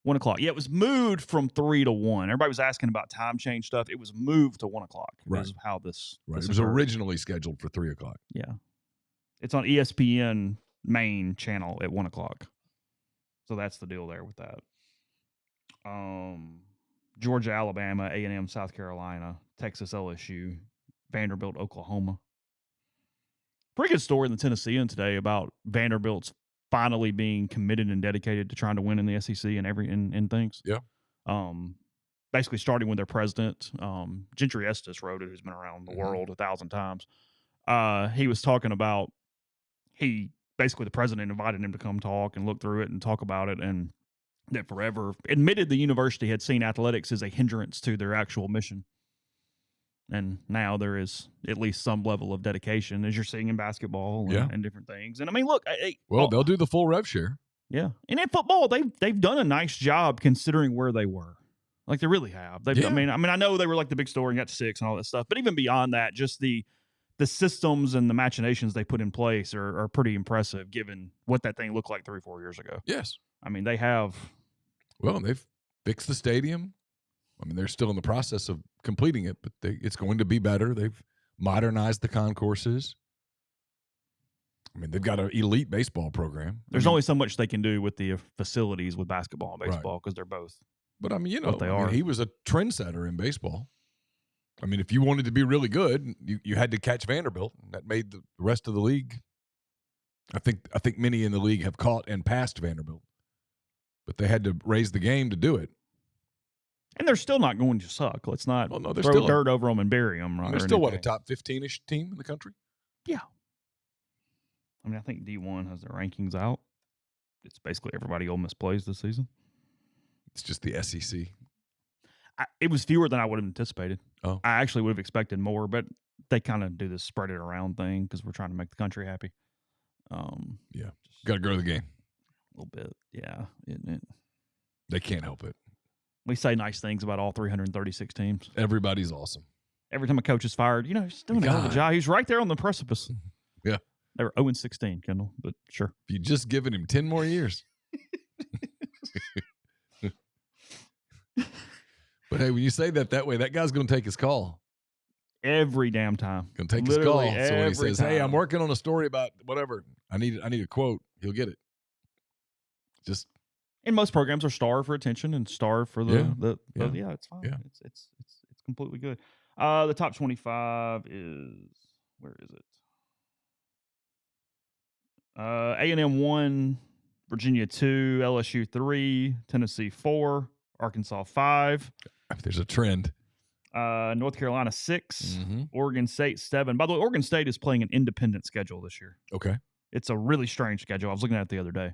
1 o'clock. Yeah, it was moved from 3 to 1. Everybody was asking about time change stuff. It was moved to 1 o'clock. Right. This is how this Right. this It was occurred. originally scheduled for 3 o'clock. Yeah. It's on ESPN main channel at 1 o'clock. So that's the deal there with that. Georgia, Alabama, A&M, South Carolina, Texas, LSU, Vanderbilt, Oklahoma. Pretty good story in the Tennessean today about Vanderbilt's finally being committed and dedicated to trying to win in the SEC and in things. Yeah. Basically starting with their president, Gentry Estes wrote it, who's been around the world 1,000 times. He was talking about basically the president invited him to come talk and look through it and talk about it, and that forever admitted the university had seen athletics as a hindrance to their actual mission. And now there is at least some level of dedication, as you're seeing in basketball and different things. And I mean, look, they'll do the full rev share. Yeah, and in football, they've done a nice job considering where they were. Like they really have. I mean, I know they were like the big story and got to 6 and all that stuff, but even beyond that, just the systems and the machinations they put in place are pretty impressive, given what that thing looked like 3-4 years ago. Yes. I mean, they have. Well, they've fixed the stadium. I mean, they're still in the process of completing it, but it's going to be better. They've modernized the concourses. I mean, they've got an elite baseball program. There's only so much they can do with the facilities with basketball and baseball because they're both. But I mean, they are. He was a trendsetter in baseball. I mean, if you wanted to be really good, you had to catch Vanderbilt, and that made the rest of the league. I think many in the league have caught and passed Vanderbilt, but they had to raise the game to do it. And they're still not going to suck. Let's not throw still dirt over them and bury them. Right? They're still, a top 15-ish team in the country? Yeah. I mean, I think D1 has their rankings out. It's basically everybody Ole Miss plays this season. It's just the SEC. It was fewer than I would have anticipated. Oh. I actually would have expected more, but they kind of do this spread it around thing because we're trying to make the country happy. Yeah. Got to grow the game. A little bit, yeah. They can't help it. We say nice things about all 336 teams. Everybody's awesome. Every time a coach is fired, he's doing a hell of a job. He's right there on the precipice. Yeah. They were 0-16, Kendall, but sure. If you just given him 10 more years. But hey, when you say that way, that guy's going to take his call. Every damn time. Going to take his call. So when he says, hey, I'm working on a story about whatever, I need a quote, he'll get it. Just. And most programs are starved for attention and starved for it's fine. Yeah. It's completely good. The top 25 is, where is it? A&M 1, Virginia 2, LSU 3, Tennessee 4, Arkansas 5. There's a trend. North Carolina 6, Oregon State 7. By the way, Oregon State is playing an independent schedule this year. Okay. It's a really strange schedule. I was looking at it the other day.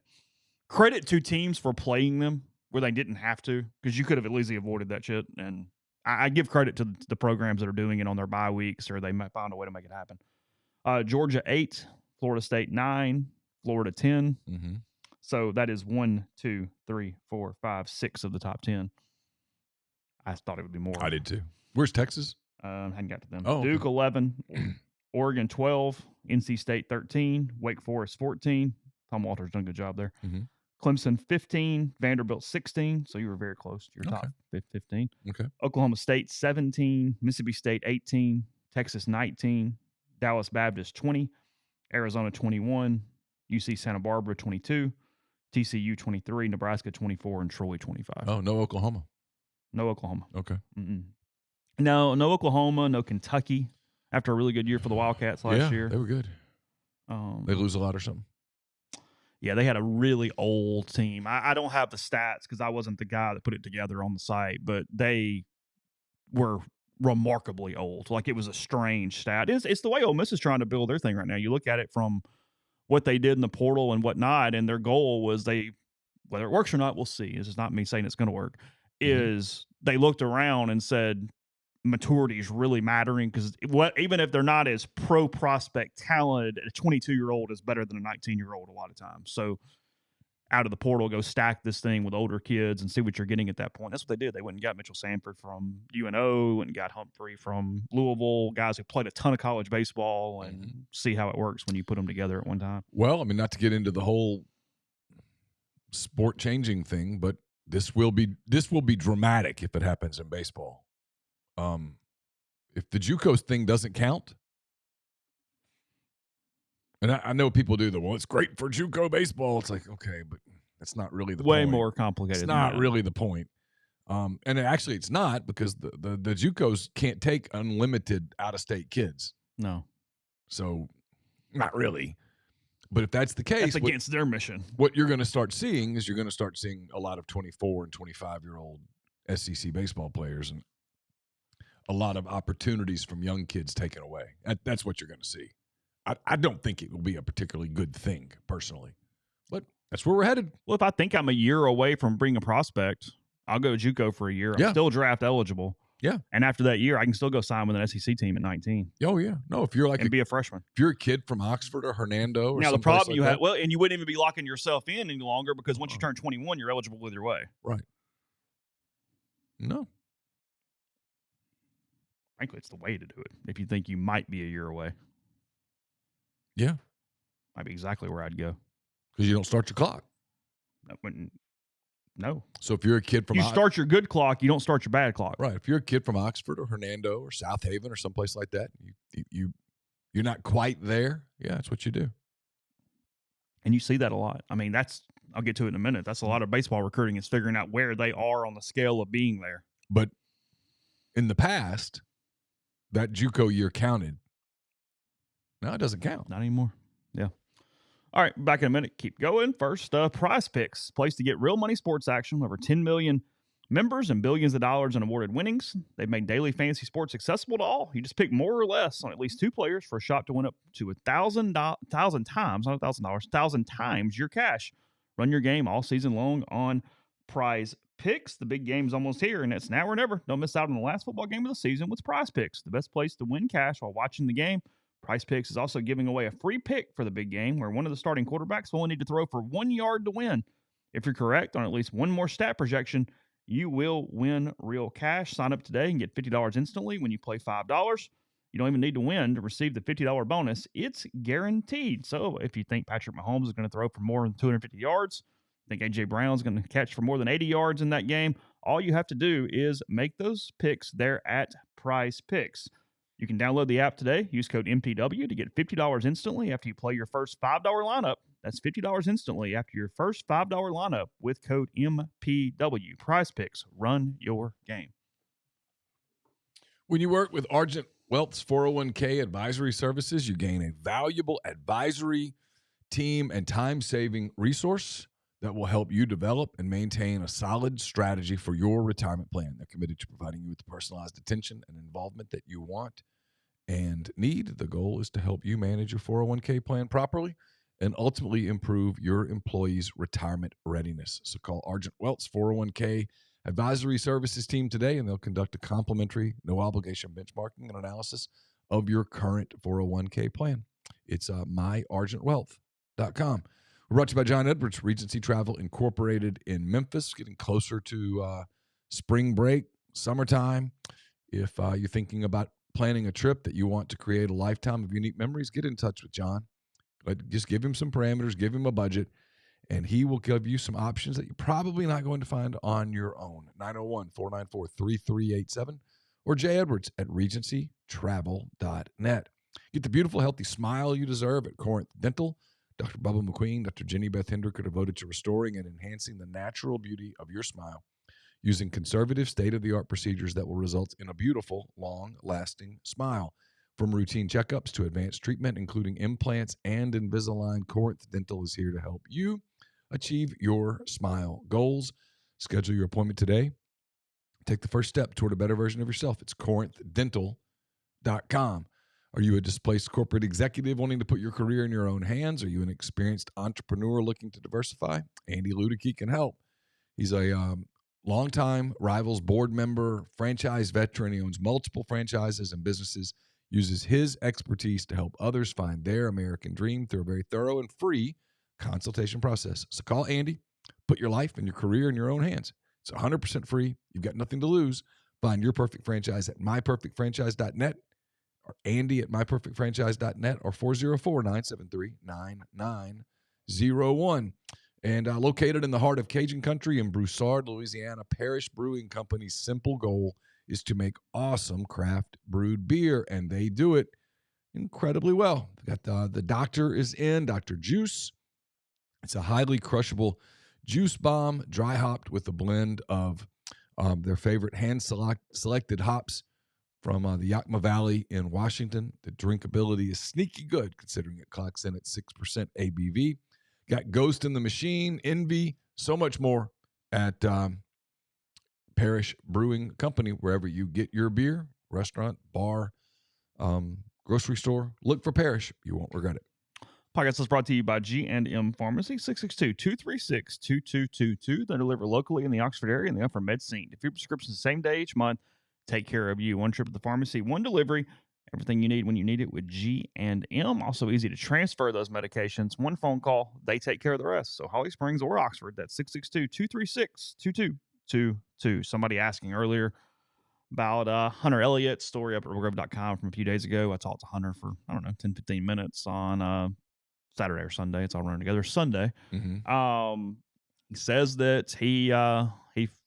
Credit to teams for playing them where they didn't have to, because you could have at least avoided that shit. And I give credit to the programs that are doing it on their bye weeks, or they might find a way to make it happen. Georgia 8, Florida State 9, Florida 10. So that is 1, 2, 3, 4, 5, 6 of the top 10. I thought it would be more. I did too. Where's Texas? Hadn't got to them. Oh, Duke 11, Oregon 12, NC State 13, Wake Forest 14. Tom Walter's done a good job there. Clemson 15, Vanderbilt 16. So you were very close to your top 15. Okay. Oklahoma State 17, Mississippi State 18, Texas 19, Dallas Baptist 20, Arizona 21, UC Santa Barbara 22, TCU 23, Nebraska 24, and Troy 25. Oh, no Oklahoma. No Oklahoma. Okay. No Oklahoma, no Kentucky. After a really good year for the Wildcats last year. They were good. They lose a lot or something? Yeah, they had a really old team. I don't have the stats because I wasn't the guy that put it together on the site, but they were remarkably old. Like, it was a strange stat. It's the way Ole Miss is trying to build their thing right now. You look at it from what they did in the portal and whatnot, and their goal was whether it works or not, we'll see. This is not me saying it's going to work. Is they looked around and said, maturity is really mattering because even if they're not as pro prospect talented, a 22-year-old is better than a 19-year-old a lot of times. So out of the portal, go stack this thing with older kids and see what you're getting at that point. That's what they did. They went and got Mitchell Sanford from UNO and got Humphrey from Louisville, guys who played a ton of college baseball, and see how it works when you put them together at one time. Well, I mean, not to get into the whole sport changing thing, but this will be dramatic if it happens in baseball. If the JUCO thing doesn't count, and I know people do it's great for JUCO baseball. It's like, okay, but that's not really the Way point. more complicated. It's not really the point. And actually, it's not, because the JUCOs can't take unlimited out-of-state kids. No. So, not really. But if that's the case, that's against their mission. What you're going to start seeing is a lot of 24 and 25-year-old SEC baseball players, and a lot of opportunities from young kids taken away. That's what you're going to see. I don't think it will be a particularly good thing, personally. But that's where we're headed. Well, if I think I'm a year away from being a prospect, I'll go JUCO for a year. I'm still draft eligible. Yeah. And after that year, I can still go sign with an SEC team at 19. Oh, yeah. No, if you're be a freshman. If you're a kid from Oxford or Hernando or now, the problem like you have, and you wouldn't even be locking yourself in any longer, because once you turn 21, you're eligible either way. Right. No. Frankly, it's the way to do it. If you think you might be a year away. Yeah. Might be exactly where I'd go. Because you don't start your clock. No. So if you're a kid from... You start your good clock, you don't start your bad clock. Right. If you're a kid from Oxford or Hernando or South Haven or someplace like that, you're not quite there. Yeah, that's what you do. And you see that a lot. I mean, I'll get to it in a minute. That's a lot of baseball recruiting, is figuring out where they are on the scale of being there. But in the past, that JUCO year counted. No, it doesn't count. Not anymore. Yeah. All right, back in a minute. Keep going. First, Prize Picks, place to get real money sports action. Over 10 million members and billions of dollars in awarded winnings. They've made daily fantasy sports accessible to all. You just pick more or less on at least two players for a shot to win up to 1,000 times, not $1,000, 1,000 times your cash. Run your game all season long on Prize Picks. The big game's almost here, and it's now or never. Don't miss out on the last football game of the season with Prize Picks, the best place to win cash while watching the game. Prize Picks is also giving away a free pick for the big game, where one of the starting quarterbacks will only need to throw for 1 yard to win. If you're correct on at least one more stat projection, you will win real cash. Sign up today and get $50 instantly when you play $5. You don't even need to win to receive the $50 bonus. It's guaranteed. So if you think Patrick Mahomes is going to throw for more than 250 yards, think A.J. Brown's going to catch for more than 80 yards in that game, all you have to do is make those picks there at Prize Picks. You can download the app today. Use code MPW to get $50 instantly after you play your first $5 lineup. That's $50 instantly after your first $5 lineup with code MPW. Prize Picks. Run your game. When you work with Argent Wealth's 401k advisory services, you gain a valuable advisory team and time-saving resource that will help you develop and maintain a solid strategy for your retirement plan. They're committed to providing you with the personalized attention and involvement that you want and need. The goal is to help you manage your 401k plan properly and ultimately improve your employees' retirement readiness. So call Argent Wealth's 401k advisory services team today, and they'll conduct a complimentary, no-obligation benchmarking and analysis of your current 401k plan. It's myargentwealth.com. We're brought to you by John Edwards, Regency Travel Incorporated in Memphis, getting closer to spring break, summertime. If you're thinking about planning a trip that you want to create a lifetime of unique memories, get in touch with John. Just give him some parameters, give him a budget, and he will give you some options that you're probably not going to find on your own. 901-494-3387 or jedwards@regencytravel.net. Get the beautiful, healthy smile you deserve at Corinth Dental. Dr. Bubba McQueen, Dr. Jenny Beth Hendrick are devoted to restoring and enhancing the natural beauty of your smile using conservative, state-of-the-art procedures that will result in a beautiful, long-lasting smile. From routine checkups to advanced treatment, including implants and Invisalign, Corinth Dental is here to help you achieve your smile goals. Schedule your appointment today. Take the first step toward a better version of yourself. It's corinthdental.com. Are you a displaced corporate executive wanting to put your career in your own hands? Are you an experienced entrepreneur looking to diversify? Andy Ludicky can help. He's a longtime Rivals board member, franchise veteran. He owns multiple franchises and businesses, uses his expertise to help others find their American dream through a very thorough and free consultation process. So call Andy, put your life and your career in your own hands. It's 100% free. You've got nothing to lose. Find your perfect franchise at myperfectfranchise.net or Andy at myperfectfranchise.net or 404-973-9901. And located in the heart of Cajun country in Broussard, Louisiana, Parish Brewing Company's simple goal is to make awesome craft brewed beer, and they do it incredibly well. Got the doctor is in, Dr. Juice. It's a highly crushable juice bomb, dry hopped with a blend of their favorite hand-selected hops from the Yakima Valley in Washington. The drinkability is sneaky good, considering it clocks in at 6% ABV. Got Ghost in the Machine, Envy, so much more at Parish Brewing Company, wherever you get your beer, restaurant, bar, grocery store. Look for Parish. You won't regret it. Podcast is brought to you by G&M Pharmacy, 662-236-2222. They deliver locally in the Oxford area and the Upper Med-Scene. If your prescription is the same day each month, take care of you. One trip to the pharmacy, one delivery. Everything you need when you need it with G&M. Also easy to transfer those medications. One phone call, they take care of the rest. So Holly Springs or Oxford, that's 662-236-2222. Somebody asking earlier about Hunter Elliott's story up at RealGrove.com from a few days ago. I talked to Hunter for, 10, 15 minutes on Saturday or Sunday. It's all running together. Sunday. Mm-hmm. He says that he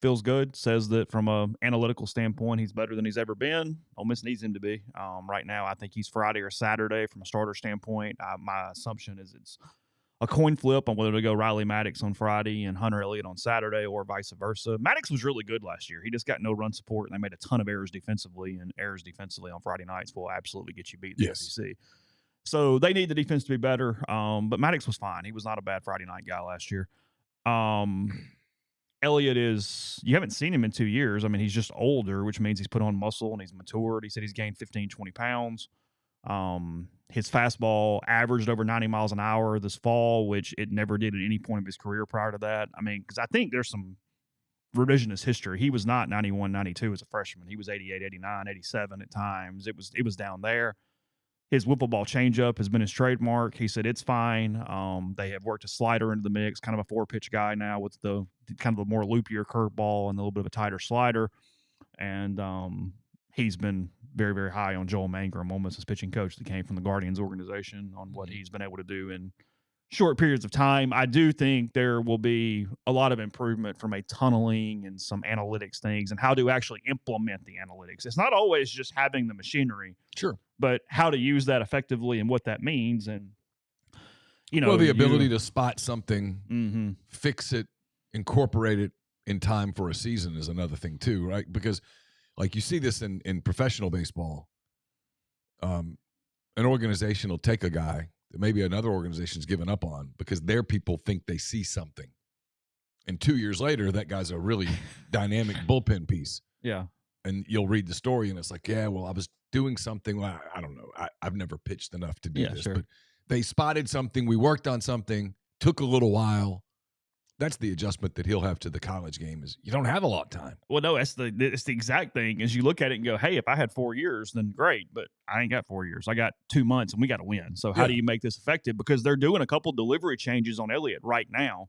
feels good, says that from an analytical standpoint, he's better than he's ever been. Ole Miss needs him to be. Right now, I think he's Friday or Saturday from a starter standpoint. My assumption is it's a coin flip on whether to go Riley Maddox on Friday and Hunter Elliott on Saturday or vice versa. Maddox was really good last year. He just got no run support, and they made a ton of errors defensively, and errors defensively on Friday nights will absolutely get you beat in the SEC. So they need the defense to be better, but Maddox was fine. He was not a bad Friday night guy last year. Elliott is, you haven't seen him in 2 years. I mean, he's just older, which means he's put on muscle and he's matured. He said he's gained 15, 20 pounds. His fastball averaged over 90 miles an hour this fall, which it never did at any point of his career prior to that. I mean, because I think there's some revisionist history. He was not 91, 92 as a freshman. He was 88, 89, 87 at times. It was down there. His whipple ball changeup has been his trademark. He said it's fine. They have worked a slider into the mix, kind of a 4-pitch guy now with the kind of a more loopier curveball and a little bit of a tighter slider. And he's been very, very high on Joel Mangrum, Ole Miss's pitching coach that came from the Guardians organization, on what he's been able to do in short periods of time. I do think there will be a lot of improvement from a tunneling and some analytics things and how to actually implement the analytics. It's not always just having the machinery. Sure. But how to use that effectively and what that means. And, the ability to spot something, fix it, incorporate it in time for a season is another thing too, right? Because like you see this in professional baseball, an organization will take a guy that maybe another organization's given up on because their people think they see something. And 2 years later, that guy's a really dynamic bullpen piece. Yeah. And you'll read the story and it's like, yeah, well, I was doing something. Well, I don't know. I've never pitched enough to do this. Sure. But they spotted something. We worked on something. Took a little while. That's the adjustment that he'll have to the college game is you don't have a lot of time. Well, no, it's the exact thing is you look at it and go, hey, if I had 4 years, then great. But I ain't got 4 years. I got 2 months and we got to win. So how do you make this effective? Because they're doing a couple delivery changes on Elliott right now.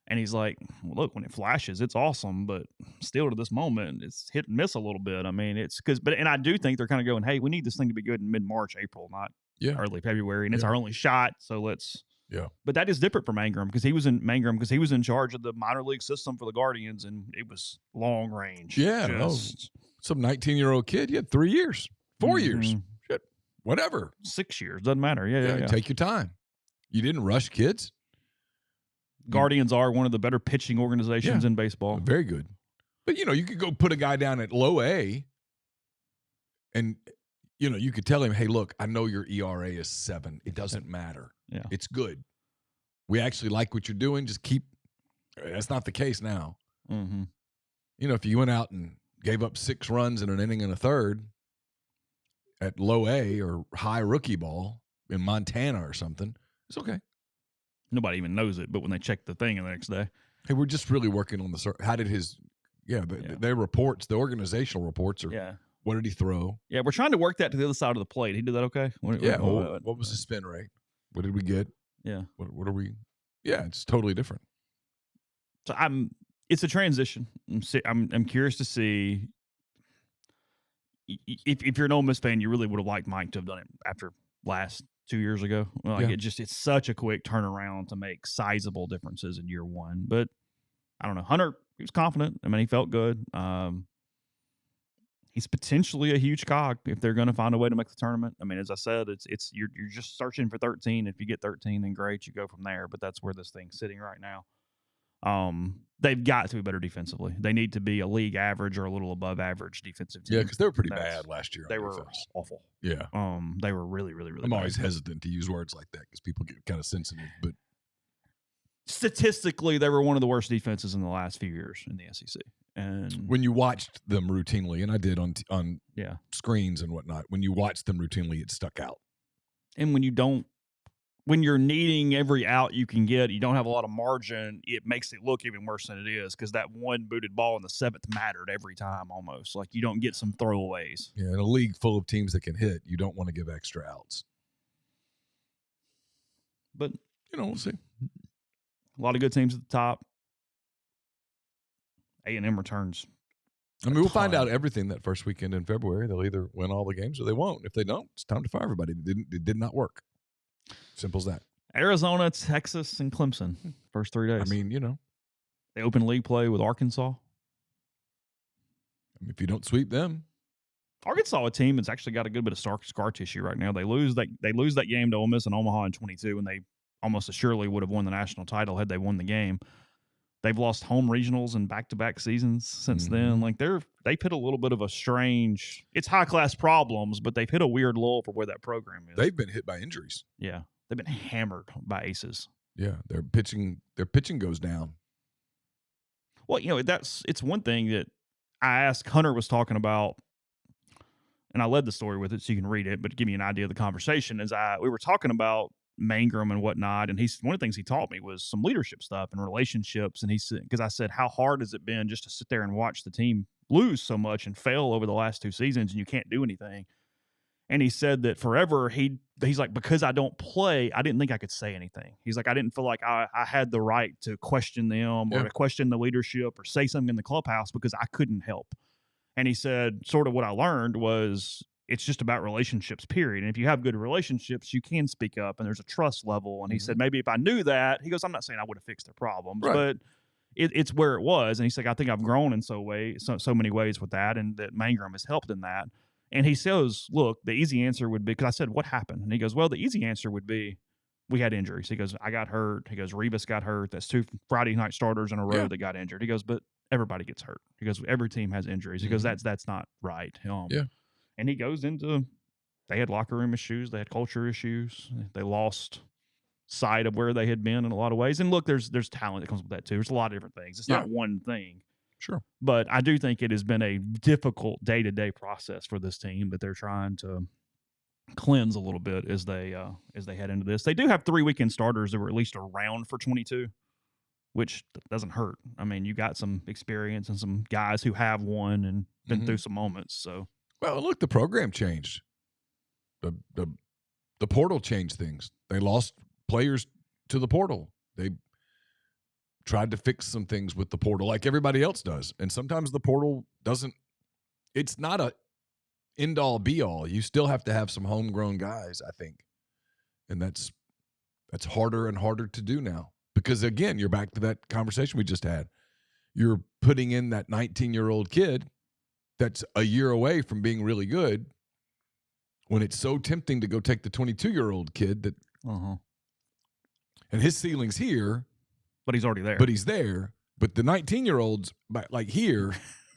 And he's like, well, look, when it flashes, it's awesome, but still to this moment, it's hit and miss a little bit. I mean, and I do think they're kind of going, hey, we need this thing to be good in mid-March, April, not early February. And it's our only shot. So let's. Yeah. But that is different for Mangrum because he was in charge of the minor league system for the Guardians, and it was long range. Yeah. Some 19-year-old kid, you had 3 years, 4 years, shit, whatever. 6 years, doesn't matter. Yeah. Take your time. You didn't rush kids. Guardians are one of the better pitching organizations in baseball. Very good. But, you could go put a guy down at low A and, you could tell him, hey, look, I know your ERA is 7. It doesn't matter. Yeah. It's good. We actually like what you're doing. Just keep – that's not the case now. Mm-hmm. If you went out and gave up 6 runs in an inning and a third at low A or high rookie ball in Montana or something, it's okay. Nobody even knows it, but when they check the thing the next day. Hey, we're just really working on how did his Their reports, the organizational reports are, what did he throw? Yeah, we're trying to work that to the other side of the plate. He did that okay? What was his spin rate? What did we get? Yeah. What are we? Yeah, it's totally different. So it's a transition. I'm curious to see if you're an Ole Miss fan, you really would have liked Mike to have done it after last 2 years ago. It's such a quick turnaround to make sizable differences in year one. But I don't know. Hunter, he was confident. I mean, he felt good. He's potentially a huge cog if they're going to find a way to make the tournament. I mean, as I said, it's you're just searching for 13. If you get 13, then great, you go from there. But that's where this thing's sitting right now. They've got to be better defensively. They need to be a league average or a little above average defensive team. Yeah, because they were pretty bad last year. They were awful. Yeah. They were really, really, really I'm bad. always hesitant to use words like that because people get kind of sensitive. But statistically, they were one of the worst defenses in the last few years in the SEC. And when you watched them routinely, and I did on screens and whatnot, when you watched them routinely, it stuck out. And when you're needing every out you can get, you don't have a lot of margin, it makes it look even worse than it is because that one booted ball in the seventh mattered every time almost. Like you don't get some throwaways. Yeah, in a league full of teams that can hit, you don't want to give extra outs. But, we'll see. A lot of good teams at the top. A&M returns. I mean, we'll find out everything that first weekend in February. They'll either win all the games or they won't. If they don't, it's time to fire everybody. It did not work. Simple as that. Arizona, Texas, and Clemson. First 3 days. I mean, They open league play with Arkansas. If you don't sweep them. Arkansas, a team that's actually got a good bit of scar tissue right now. They lose that game to Ole Miss in Omaha in 22, and they almost assuredly would have won the national title had they won the game. They've lost home regionals in back-to-back seasons since then. Like they've hit a little bit of a strange. It's high-class problems, but they've hit a weird lull for where that program is. They've been hit by injuries. Yeah, they've been hammered by aces. Yeah, their pitching goes down. Well, it's one thing that I asked. Hunter was talking about, and I led the story with it, so you can read it. But to give you an idea of the conversation, we were talking about Mangrum and whatnot, and one of the things he taught me was some leadership stuff and relationships. And he said, because I said, how hard has it been just to sit there and watch the team lose so much and fail over the last 2 seasons, and you can't do anything? And he said that forever he's like, because I don't play, I didn't think I could say anything. He's like, I didn't feel like I had the right to question them or to question the leadership or say something in the clubhouse because I couldn't help. And he said, sort of what I learned was it's just about relationships, period. And if you have good relationships, you can speak up and there's a trust level. And he said, maybe if I knew that, he goes, I'm not saying I would have fixed their problems, but it's where it was. And he's like, I think I've grown in so many ways with that, and that Mangrum has helped in that. And he says, look, the easy answer would be, because I said, what happened? And he goes, well, the easy answer would be, we had injuries. He goes, I got hurt. He goes, Rivas got hurt. That's 2 Friday night starters in a row that got injured. He goes, but everybody gets hurt. He goes, every team has injuries. He goes, that's not right. And he goes into, they had locker room issues. They had culture issues. They lost sight of where they had been in a lot of ways. And look, there's talent that comes with that too. There's a lot of different things. It's not one thing. Sure. But I do think it has been a difficult day-to-day process for this team that they're trying to cleanse a little bit as they head into this. They do have 3 weekend starters that were at least around for 22, which doesn't hurt. I mean, you got some experience and some guys who have won and been through some moments. So, well, look, the program changed. The portal changed things. They lost players to the portal. They tried to fix some things with the portal like everybody else does. And sometimes the portal it's not a end-all be-all. You still have to have some homegrown guys, I think. And that's harder and harder to do now. Because, again, you're back to that conversation we just had. You're putting in that 19-year-old kid that's a year away from being really good when it's so tempting to go take the 22-year-old kid that and his ceiling's here. But he's already there. But he's there. But the 19-year-old's like here,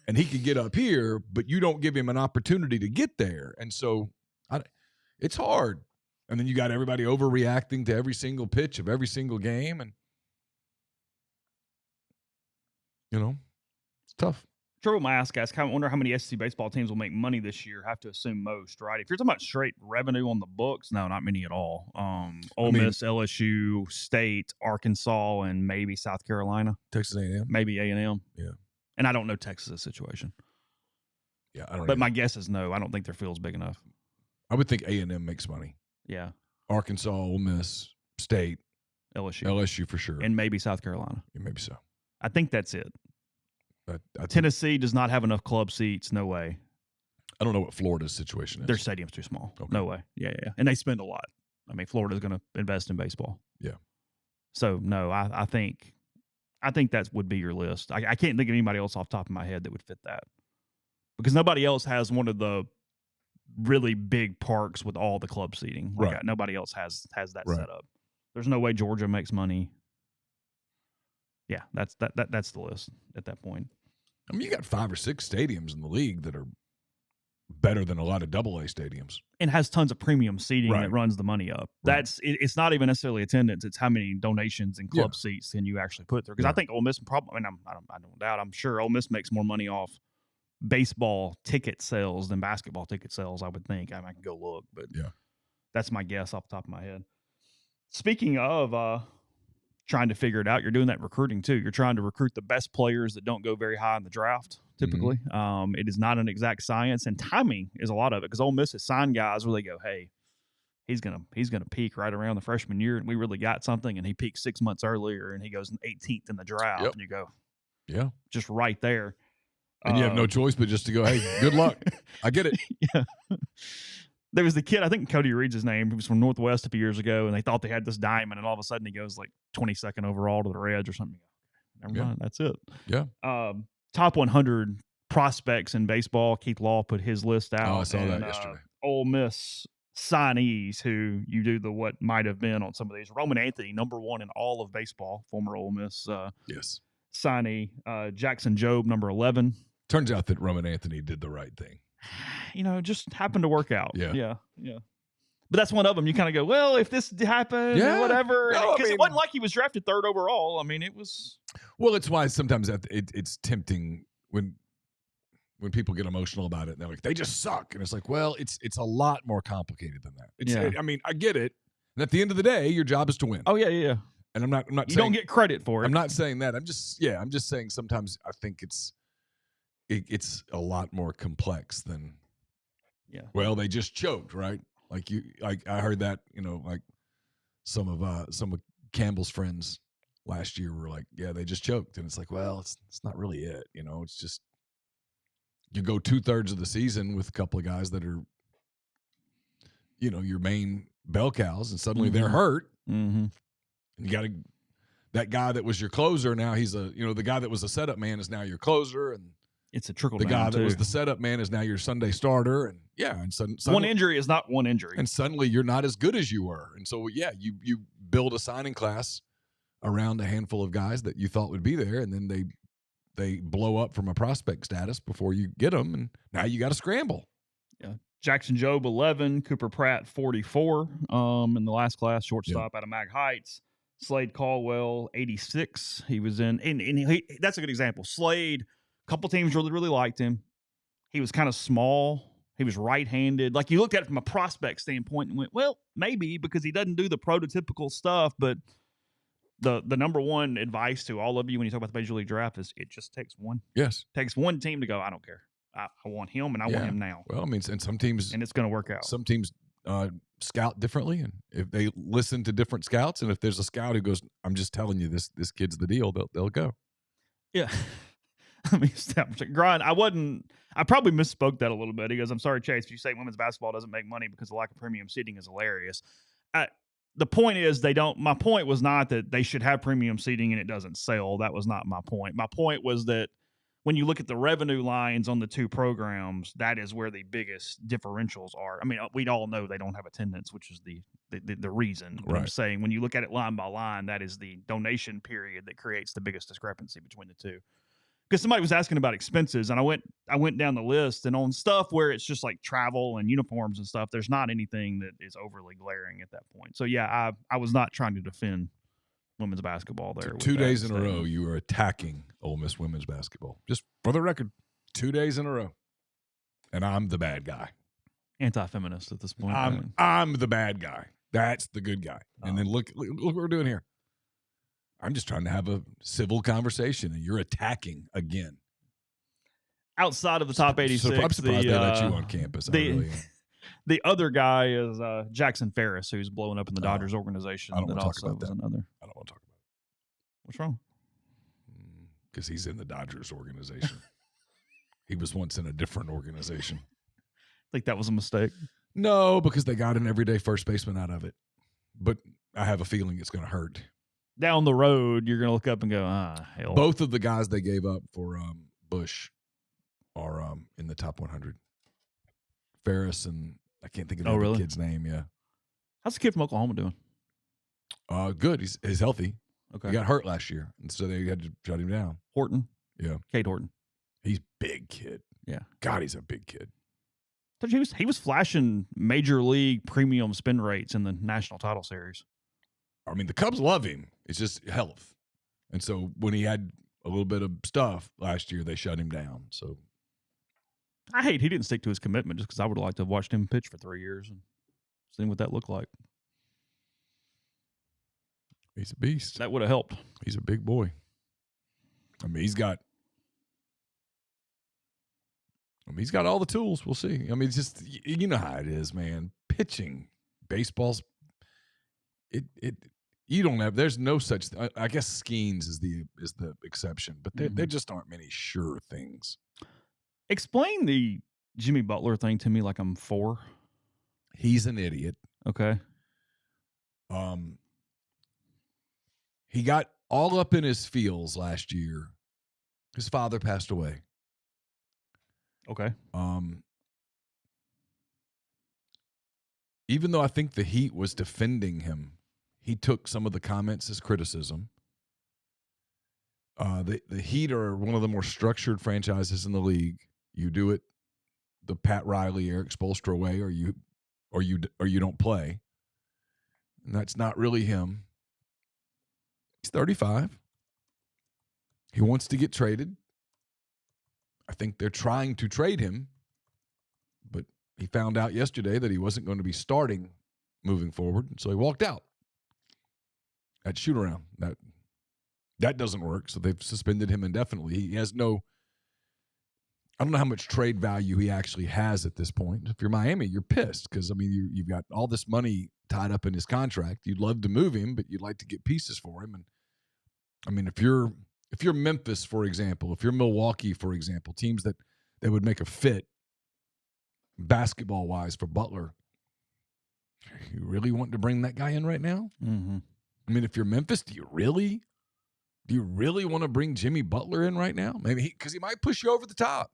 and he can get up here, but you don't give him an opportunity to get there. And so it's hard. And then you got everybody overreacting to every single pitch of every single game. And, it's tough. True, my ask, I wonder how many SEC baseball teams will make money this year. Have to assume most, right? If you're talking about straight revenue on the books, no, not many at all. Ole Miss, LSU, State, Arkansas, and maybe South Carolina. Texas A&M. Maybe A&M. Yeah. And I don't know Texas' situation. Yeah, I don't. But my guess is no. I don't think their field's big enough. I would think A&M makes money. Yeah. Arkansas, Ole Miss, State, LSU for sure, and maybe South Carolina. Yeah, maybe so. I think that's it. I Tennessee does not have enough club seats. No way. I don't know what Florida's situation is. Their stadium's too small. Okay. No way. Yeah. And they spend a lot. I mean, Florida's going to invest in baseball. Yeah. So no, I think that would be your list. I can't think of anybody else off the top of my head that would fit that, because nobody else has one of the really big parks with all the club seating. Right. Nobody else has that Right. set up. There's no way Georgia makes money. Yeah, that's the list at that point. I mean, you got 5 or 6 stadiums in the league that are better than a lot of AA stadiums, and has tons of premium seating Right. that runs the money up. Right. It's not even necessarily attendance; it's how many donations and club seats can you actually put there. Because I think Ole Miss probably. I mean, I don't doubt. I'm sure Ole Miss makes more money off baseball ticket sales than basketball ticket sales. I would think. I can go look, but that's my guess off the top of my head. Speaking of trying to figure it out, you're doing that recruiting too. You're trying to recruit the best players that don't go very high in the draft. Typically, it is not an exact science, and timing is a lot of it. Because Ole Miss has signed guys where they go, "Hey, he's gonna peak right around the freshman year, and we really got something." And he peaks 6 months earlier, and he goes 18th in the draft, and you go, "Yeah, just right there." And you have no choice but just to go, "Hey, good luck." I get it. Yeah. There was the kid, I think Cody Reed's his name. He was from Northwest a few years ago, and they thought they had this diamond, and all of a sudden he goes like 22nd overall to the Reds or something. Never mind, that's it. Yeah. Top 100 prospects in baseball. Keith Law put his list out. Oh, I saw that yesterday. Ole Miss signees who you do the what might have been on some of these. Roman Anthony, number 1 in all of baseball, former Ole Miss signee. Jackson Jobe, number 11. Turns out that Roman Anthony did the right thing. Just happened to work out. Yeah. But that's one of them. You kind of go, well, if this happened, whatever. Because it wasn't like he was drafted 3rd overall. I mean, it was. Well, it's why sometimes it's tempting when people get emotional about it. And they're like, they just suck. And it's like, well, it's a lot more complicated than that. I mean, I get it. And at the end of the day, your job is to win. Oh, yeah. And I'm not you saying, don't get credit for it. I'm not saying that. I'm just saying sometimes I think it's a lot more complex than, well, they just choked, right? I heard that, like some of Campbell's friends last year were like, yeah, they just choked. And it's like, well, it's not really it. It's just, you go 2/3 of the season with a couple of guys that are, your main bell cows, and suddenly they're hurt. Mm-hmm. And you got that guy that was your closer. Now he's the guy that was a setup man is now your closer. And it's a trickle down. The guy that was the setup man is now your Sunday starter. And and suddenly, one injury is not one injury. And suddenly you're not as good as you were. And so, you build a signing class around a handful of guys that you thought would be there. And then they blow up from a prospect status before you get them. And now you got to scramble. Yeah. Jackson Jobe, 11. Cooper Pratt, 44 in the last class, shortstop out of Mag Heights. Slade Caldwell, 86. He was in, and that's a good example. Slade, a couple teams really, really liked him. He was kind of small. He was right-handed. Like, you looked at it from a prospect standpoint and went, well, maybe, because he doesn't do the prototypical stuff. But the number one advice to all of you when you talk about the Major League Draft is it just takes one. Yes. Takes one team to go, I don't care. I want him, and I want him now. Well, I mean, and some teams... And it's going to work out. Some teams scout differently, and if they listen to different scouts, and if there's a scout who goes, I'm just telling you, this kid's the deal, they'll go. Yeah. Let me establish it. Grind, I probably misspoke that a little bit. He goes, I'm sorry, Chase, if you say women's basketball doesn't make money because the lack of premium seating is hilarious. The point is my point was not that they should have premium seating and it doesn't sell. That was not my point. My point was that when you look at the revenue lines on the two programs, that is where the biggest differentials are. I mean, we all know they don't have attendance, which is the reason. But I'm saying when you look at it line by line, that is the donation period that creates the biggest discrepancy between the two. Because somebody was asking about expenses, and I went down the list, and on stuff where it's just like travel and uniforms and stuff, there's not anything that is overly glaring at that point. So yeah, I was not trying to defend women's basketball there. So 2 days in a row, you were attacking Ole Miss women's basketball. Just for the record, 2 days in a row, and I'm the bad guy. Anti-feminist at this point. I'm the bad guy. That's the good guy. And then look what we're doing here. I'm just trying to have a civil conversation, and you're attacking again. outside of the top 86. I'm surprised they let you on campus. I really am. The other guy is Jackson Ferris, who's blowing up in the Dodgers organization. I don't that want to talk also about was that. another. I don't want to talk about it. What's wrong? Because he's in the Dodgers organization. He was once in a different organization. Think that was a mistake? No, because they got an everyday first baseman out of it. But I have a feeling it's going to hurt. Down the road, you're going to look up and go, hell. Both of the guys they gave up for Bush are in the top 100. Ferris and I can't think of the kid's name. Yeah. How's the kid from Oklahoma doing? Good. He's healthy. Okay. He got hurt last year, and so they had to shut him down. Horton. Yeah. Cade Horton. He's big kid. Yeah. God, he's a big kid. He was flashing major league premium spin rates in the national title series. I mean, the Cubs love him. It's just health. And so when he had a little bit of stuff last year, they shut him down. So I hate he didn't stick to his commitment just because I would have liked to have watched him pitch for 3 years and seen what that looked like. He's a beast. That would have helped. He's a big boy. I mean, he's got all the tools. We'll see. I mean, it's just, you know how it is, man. Pitching, baseball's, you don't have, there's no such, I guess Skeens is the exception, but there just aren't many sure things. Explain the Jimmy Butler thing to me like I'm 4. He's an idiot. Okay. He got all up in his feels last year. His father passed away. Okay. Even though I think the Heat was defending him, he took some of the comments as criticism. The Heat are one of the more structured franchises in the league. You do it the Pat Riley, Eric Spoelstra way, or you don't play. And that's not really him. He's 35. He wants to get traded. I think they're trying to trade him, but he found out yesterday that he wasn't going to be starting moving forward, so he walked out at shoot-around. That doesn't work, so they've suspended him indefinitely. He has no – I don't know how much trade value he actually has at this point. If you're Miami, you're pissed because, I mean, you've got all this money tied up in his contract. You'd love to move him, but you'd like to get pieces for him. And, I mean, if you're Memphis, for example, if you're Milwaukee, for example, teams that would make a fit basketball-wise for Butler, you really want to bring that guy in right now? Mm-hmm. I mean, if you're Memphis, do you really want to bring Jimmy Butler in right now? Maybe because he might push you over the top,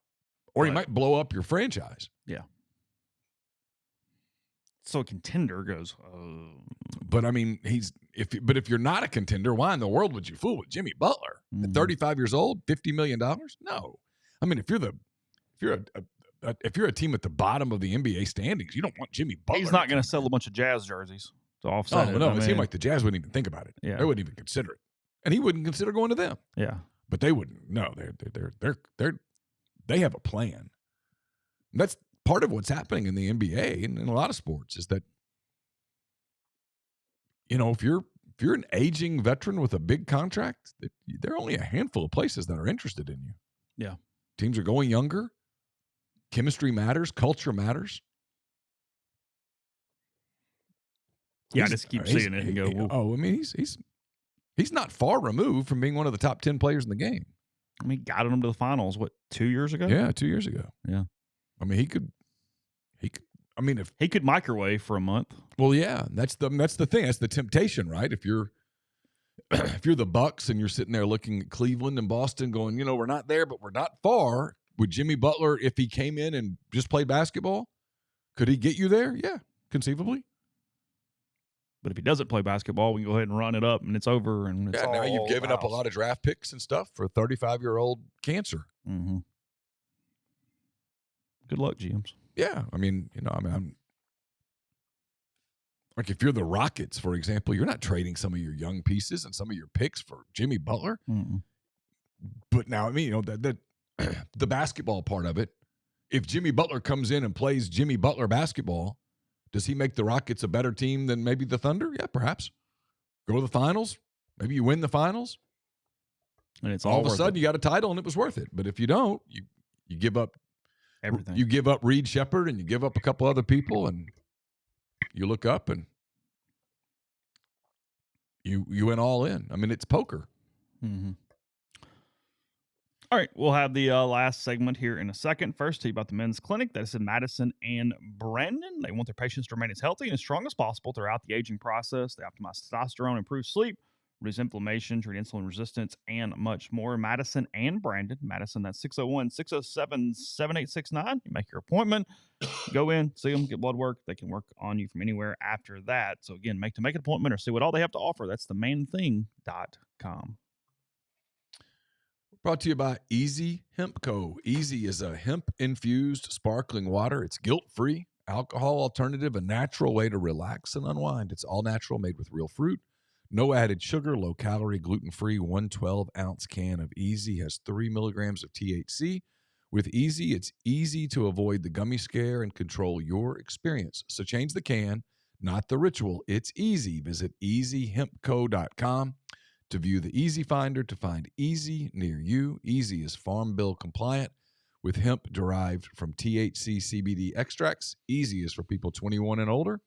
or he might blow up your franchise. Yeah. So a contender goes. But I mean, if you're not a contender, why in the world would you fool with Jimmy Butler at 35 years old, $50 million? No. I mean, if you're a team at the bottom of the NBA standings, you don't want Jimmy Butler. He's not going to sell a bunch of Jazz jerseys to offset it. No, it seemed like the Jazz wouldn't even think about it. Yeah. They wouldn't even consider it, and he wouldn't consider going to them. Yeah, but they wouldn't. No, they have a plan. And that's part of what's happening in the NBA and in a lot of sports is that, you know, if you're an aging veteran with a big contract, there are only a handful of places that are interested in you. Yeah, teams are going younger. Chemistry matters. Culture matters. Yeah, I just keep seeing it and go, whoa. I mean, he's not far removed from being one of the top 10 players in the game. I mean, got him to the finals, 2 years ago? Yeah, 2 years ago. Yeah. I mean, he could. I mean, if he could microwave for a month. Well, yeah, that's the thing. That's the temptation, right? If you're the Bucks and you're sitting there looking at Cleveland and Boston, going, you know, we're not there, but we're not far. Would Jimmy Butler, if he came in and just played basketball, could he get you there? Yeah, conceivably. But if he doesn't play basketball, we can go ahead and run it up, and it's over. And it's now you've given up a lot of draft picks and stuff for a 35-year-old cancer. Mm-hmm. Good luck, GMs. Yeah, I mean, I'm like, if you're the Rockets, for example, you're not trading some of your young pieces and some of your picks for Jimmy Butler. Mm-mm. But now, I mean, you know, that the basketball part of it, if Jimmy Butler comes in and plays Jimmy Butler basketball, does he make the Rockets a better team than maybe the Thunder? Yeah, perhaps. Go to the finals. Maybe you win the finals. And it's all of a sudden you got a title and it was worth it. But if you don't, you You give up Everything. You give up Reed Shepherd and you give up a couple other people, and you look up and you went all in. I mean, it's poker. Mm-hmm. All right, we'll have the last segment here in a second. First, tell you about the men's clinic that is in Madison and Brandon. They want their patients to remain as healthy and as strong as possible throughout the aging process. They optimize testosterone, improve sleep, reduce inflammation, treat insulin resistance, and much more. Madison and Brandon. Madison, that's 601-607-7869. You make your appointment, go in, see them, get blood work. They can work on you from anywhere after that. So again, make an appointment or see what all they have to offer. That's themainthing.com. Brought to you by Easy Hemp Co. Easy is a hemp-infused sparkling water. It's guilt-free, alcohol alternative, a natural way to relax and unwind. It's all natural, made with real fruit. No added sugar, low-calorie, gluten-free, 112-ounce can of Easy has 3 milligrams of THC. With Easy, it's easy to avoid the gummy scare and control your experience. So change the can, not the ritual. It's easy. Visit easyhempco.com. to view the Easy Finder to find Easy near you. Easy is Farm Bill compliant with hemp derived from THC CBD extracts. Easy is for people 21 and older.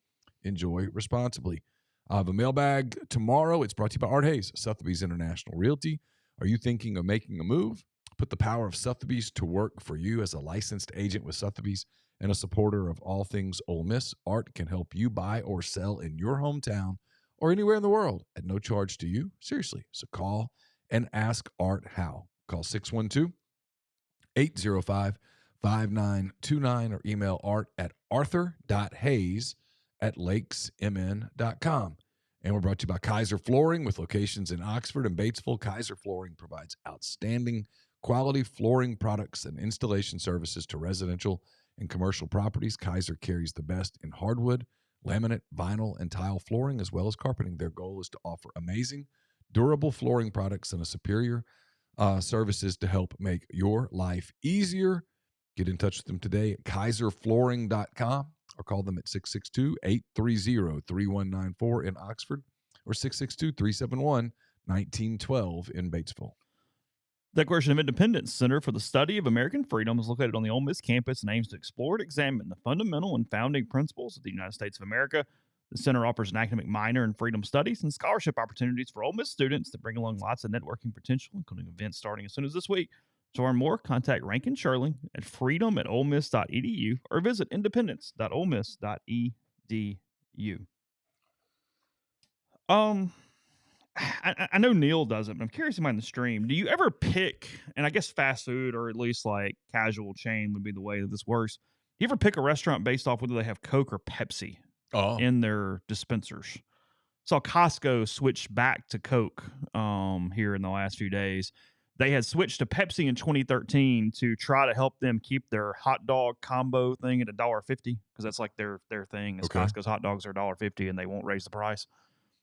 Enjoy responsibly. I have a mailbag tomorrow. It's brought to you by Art Hayes, Sotheby's International Realty. Are you thinking of making a move? Put the power of Sotheby's to work for you as a licensed agent with Sotheby's and a supporter of all things Ole Miss. Art can help you buy or sell in your hometown or anywhere in the world at no charge to you. Seriously. So call and ask Art how. Call 612-805-5929 or email art at arthur.hayes@lakesmn.com. And we're brought to you by Kaiser Flooring with locations in Oxford and Batesville. Kaiser Flooring provides outstanding quality flooring products and installation services to residential and commercial properties. Kaiser carries the best in hardwood, laminate, vinyl, and tile flooring, as well as carpeting. Their goal is to offer amazing, durable flooring products and a superior services to help make your life easier. Get in touch with them today at kaiserflooring.com or call them at 662-830-3194 in Oxford or 662-371-1912 in Batesville. Declaration of Independence Center for the Study of American Freedom is located on the Ole Miss campus and aims to explore and examine the fundamental and founding principles of the United States of America. The center offers an academic minor in freedom studies and scholarship opportunities for Ole Miss students that bring along lots of networking potential, including events starting as soon as this week. To learn more, contact Rankin Shirley at freedom@olemiss.edu or visit independence.olemiss.edu. I know Neal doesn't, but I'm curious about in the stream. Do you ever pick, and I guess fast food or at least like casual chain would be the way that this works. Do you ever pick a restaurant based off whether they have Coke or Pepsi in their dispensers? Saw Costco switch back to Coke here in the last few days. They had switched to Pepsi in 2013 to try to help them keep their hot dog combo thing at $1.50 because that's like their thing. Is Costco's hot dogs are $1.50 and they won't raise the price.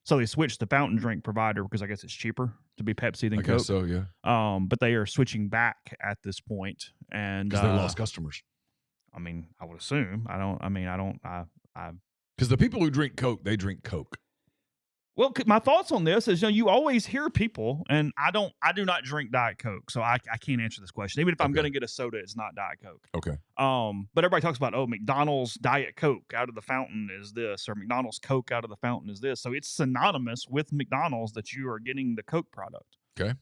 So they switched the fountain drink provider because I guess it's cheaper to be Pepsi than Coke. I guess so, yeah. But they are switching back at this point, and because they lost customers. I mean, I would assume. Because the people who drink Coke, they drink Coke. Well, my thoughts on this is, you always hear people, and I do not drink Diet Coke, so I can't answer this question. Even if I'm going to get a soda, it's not Diet Coke. Okay. But everybody talks about, McDonald's Diet Coke out of the fountain is this, or McDonald's Coke out of the fountain is this. So it's synonymous with McDonald's that you are getting the Coke product. Okay.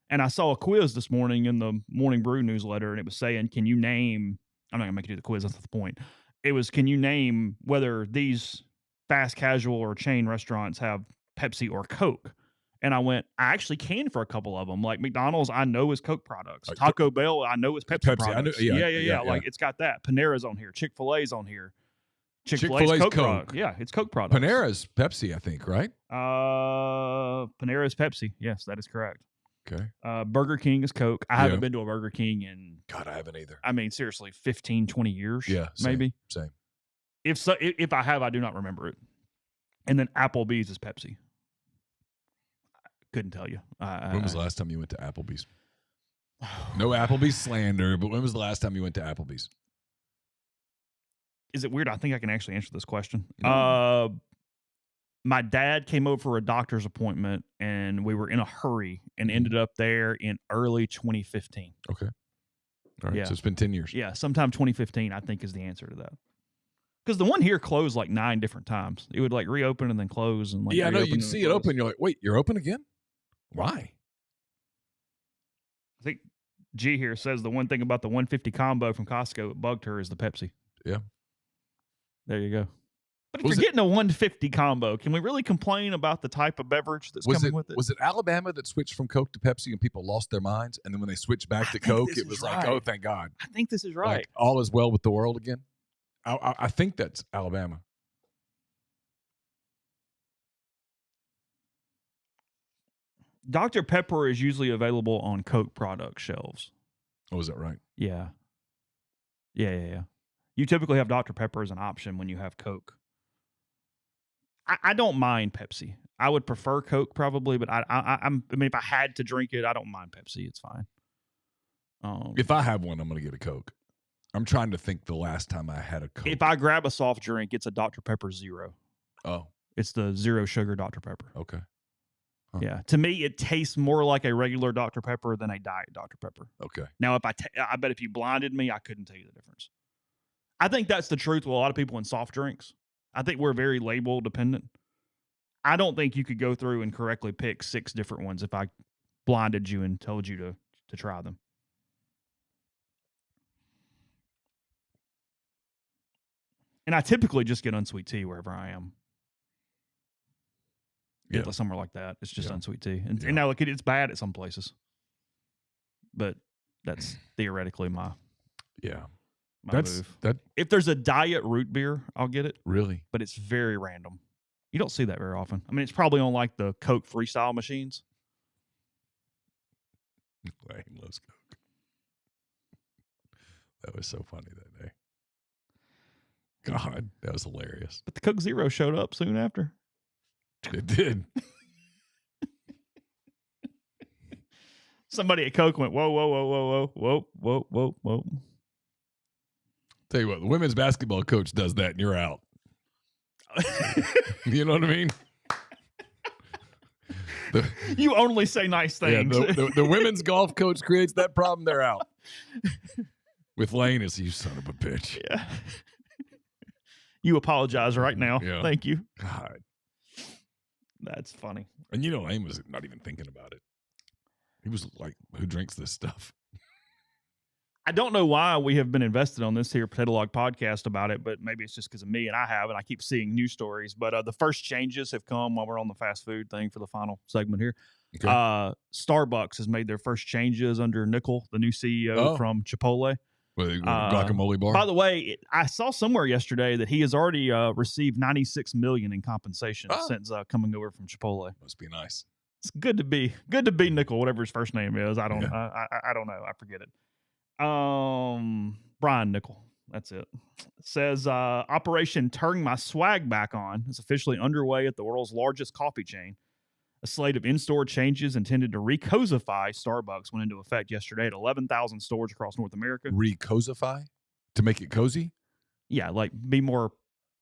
And I saw a quiz this morning in the Morning Brew newsletter, and it was saying, can you name, I'm not going to make you do the quiz, that's not the point. It was, can you name whether these fast casual or chain restaurants have Pepsi or Coke? And I went, I actually can for a couple of them. Like McDonald's, I know is Coke products. Taco Bell, I know is Pepsi products. Yeah. Like it's got that. Panera's on here. Chick-fil-A's on here. Chick-fil-A's Coke. Yeah, it's Coke products. Panera's Pepsi, I think, right? Panera's Pepsi. Yes, that is correct. Okay. Burger King is Coke. I haven't been to a Burger King in, God, I haven't either. I mean, seriously, 15, 20 years. Yeah, maybe. Same. If I have, I do not remember it. And then Applebee's is Pepsi. Couldn't tell you. When was the last time you went to Applebee's? No Applebee's slander, but when was the last time you went to Applebee's? Is it weird? I think I can actually answer this question. No. My dad came over for a doctor's appointment, and we were in a hurry and ended up there in early 2015. Okay. All right, Yeah. so it's been 10 years. Yeah, sometime 2015, I think, is the answer to that. Because the one here closed like 9 different times. It would like reopen and then close and like Yeah, I know. reopen You'd and see then it close. open. You're like, wait, you're open again? Why? I think G here says the one thing about the 150 combo from Costco that bugged her is the Pepsi. Yeah. There you go. But if Was you're it- getting a 150 combo, can we really complain about the type of beverage that's coming with it? Was it Alabama that switched from Coke to Pepsi and people lost their minds? And then when they switched back to think Coke, this it is was right. like, oh, thank God. I think this is right. Like all is well with the world again. I think that's Alabama. Dr. Pepper is usually available on Coke product shelves. Oh, is that right? Yeah. Yeah. You typically have Dr. Pepper as an option when you have Coke. I don't mind Pepsi. I would prefer Coke probably, but I mean, if I had to drink it, I don't mind Pepsi. It's fine. If I have one, I'm going to get a Coke. I'm trying to think the last time I had a Coke. If I grab a soft drink, it's a Dr. Pepper Zero. Oh, It's the zero sugar Dr. Pepper. okay. Huh. Yeah. To me, it tastes more like a regular Dr. Pepper than a diet Dr. Pepper. Okay. Now, I bet if you blinded me, I couldn't tell you the difference. I think that's the truth with a lot of people in soft drinks. I think we're very label dependent. I don't think you could go through and correctly pick 6 different ones if I blinded you and told you to try them. And I typically just get unsweet tea wherever I am. Yeah. Somewhere like that. It's just Yeah. unsweet tea. And Yeah. now, look, it's bad at some places. But that's theoretically my move. That If there's a diet root beer, I'll get it. really. But it's very random. You don't see that very often. I mean, it's probably on like the Coke Freestyle machines. Lane loves Coke. That was so funny that day. God, that was hilarious. But the Coke Zero showed up soon after. It did. Somebody at Coke went, whoa. Tell you what, the women's basketball coach does that and you're out. You know what I mean? You only say nice things. Yeah, the women's golf coach creates that problem, they're out. With Lane is you son of a bitch. Yeah. You apologize right now. Yeah. Thank you. God. That's funny. And you know, Lane was not even thinking about it. He was like, who drinks this stuff? I don't know why we have been invested on this here Potato Log podcast about it, but maybe it's just because of me and I keep seeing news stories. But the first changes have come while we're on the fast food thing for the final segment here. Okay. Starbucks has made their first changes under Neal, the new CEO from Chipotle. With a guacamole bar. By the way, I saw somewhere yesterday that he has already received $96 million in compensation since coming over from Chipotle. Must be nice. It's good to be Neal, whatever his first name is. I don't know. I forget it. Brian Neal. That's it. It says Operation Turn My Swag Back On is officially underway at the world's largest coffee chain. A slate of in-store changes intended to recosify Starbucks went into effect yesterday at 11,000 stores across North America. Recosify? To make it cozy? Yeah, like be more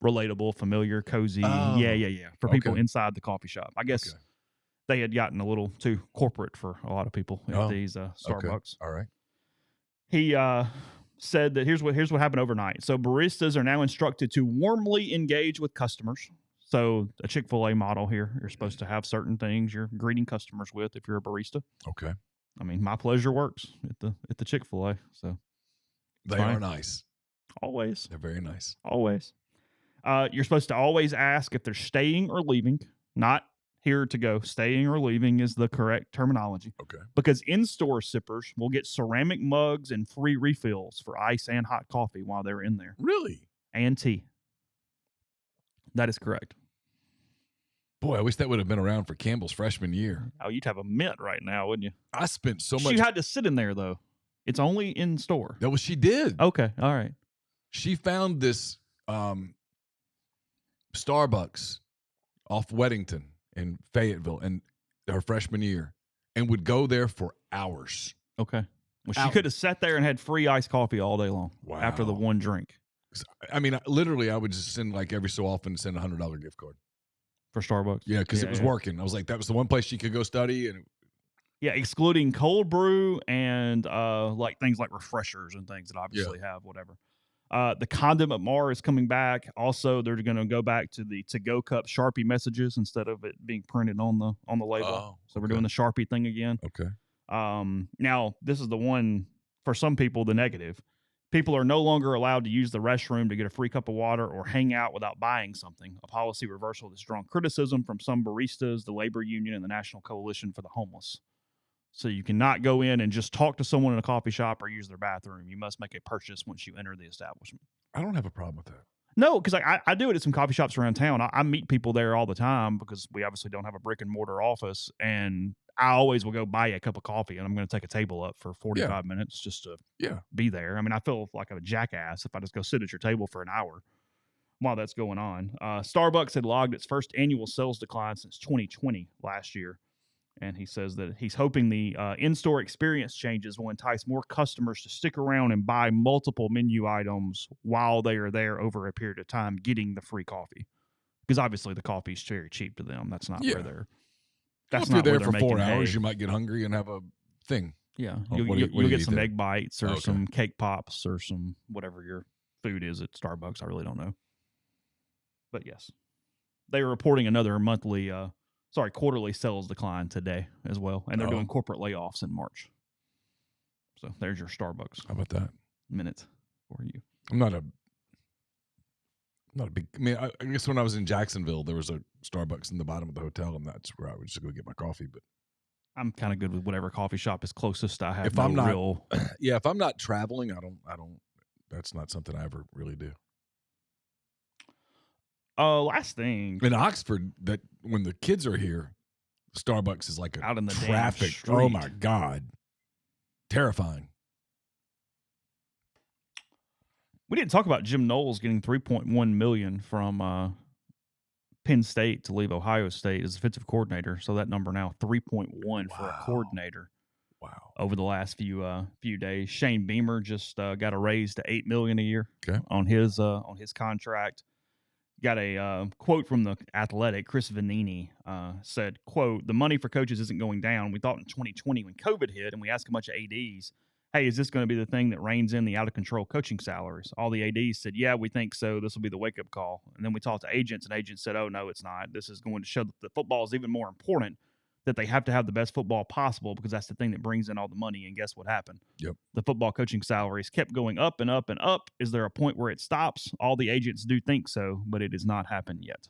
relatable, familiar, cozy. Oh. Yeah. For people inside the coffee shop. I guess they had gotten a little too corporate for a lot of people at these Starbucks. All right. He said that here's what happened overnight. So baristas are now instructed to warmly engage with customers. So a Chick-fil-A model here. You're supposed to have certain things you're greeting customers with if you're a barista. Okay. I mean, my pleasure works at the Chick-fil-A. So they are nice. Always. They're very nice. Always. You're supposed to always ask if they're staying or leaving, not here to go. Staying or leaving is the correct terminology. Okay. Because in-store sippers will get ceramic mugs and free refills for ice and hot coffee while they're in there. Really? And tea. That is correct. Boy, I wish that would have been around for Campbell's freshman year. Oh, you'd have a mint right now, wouldn't you? I spent so much. You had to sit in there, though. It's only in store. That was she did. Okay. All right. She found this Starbucks off Weddington in Fayetteville in her freshman year and would go there for hours. Okay. Well, she could have sat there and had free iced coffee all day long after the one drink. I mean, literally, I would just send like every so often send $100 gift card for Starbucks. Yeah, because it was working. I was like, that was the one place she could go study, and Yeah, excluding cold brew and like things like refreshers and things that Yeah. obviously have whatever. The condiment bar is coming back. Also, they're going to go back to the to-go cup Sharpie messages instead of it being printed on the label. Oh, So we're okay. doing the Sharpie thing again. Okay. Now, this is the one for some people, the negative. People are no longer allowed to use the restroom to get a free cup of water or hang out without buying something, a policy reversal that's drawn criticism from some baristas, the labor union, and the National Coalition for the Homeless. So you cannot go in and just talk to someone in a coffee shop or use their bathroom. You must make a purchase once you enter the establishment. I don't have a problem with that. No, because I do it at some coffee shops around town. I meet people there all the time because we obviously don't have a brick and mortar office, and I always will go buy a cup of coffee, and I'm going to take a table up for 45 minutes just to be there. I mean, I feel like a jackass if I just go sit at your table for an hour while that's going on. Starbucks had logged its first annual sales decline since 2020 last year. And he says that he's hoping the in-store experience changes will entice more customers to stick around and buy multiple menu items while they are there over a period of time getting the free coffee. Because obviously the coffee is very cheap to them. That's not where they're. That's if you're there for 4 hours, you might get hungry and have a thing. Yeah, you'll get some egg bites or some cake pops or some whatever your food is at Starbucks. I really don't know. But yes, they are reporting another quarterly sales decline today as well. And they're doing corporate layoffs in March. So there's your Starbucks. How about that? Minute for you. I'm not a big, I mean, I guess when I was in Jacksonville, there was a Starbucks in the bottom of the hotel, and that's where I would just go get my coffee. But I'm kind of good with whatever coffee shop is closest. I have if I'm not traveling, I don't, that's not something I ever really do. Last thing in Oxford, that when the kids are here, Starbucks is like out in the traffic. Oh my God, terrifying. We didn't talk about Jim Knowles getting $3.1 million from Penn State to leave Ohio State as defensive coordinator. So that number now 3.1 for a coordinator. Wow! Over the last few days, Shane Beamer just got a raise to $8 million a year on his contract. Got a quote from the Athletic. Chris Vanini said, quote, "The money for coaches isn't going down. We thought in 2020 when COVID hit and we asked a bunch of ADs, hey, is this going to be the thing that reins in the out-of-control coaching salaries? All the ADs said, yeah, we think so. This will be the wake-up call. And then we talked to agents, and agents said, oh, no, it's not. This is going to show that the football is even more important, that they have to have the best football possible because that's the thing that brings in all the money. And guess what happened? Yep. The football coaching salaries kept going up and up and up. Is there a point where it stops? All the agents do think so, but it has not happened yet."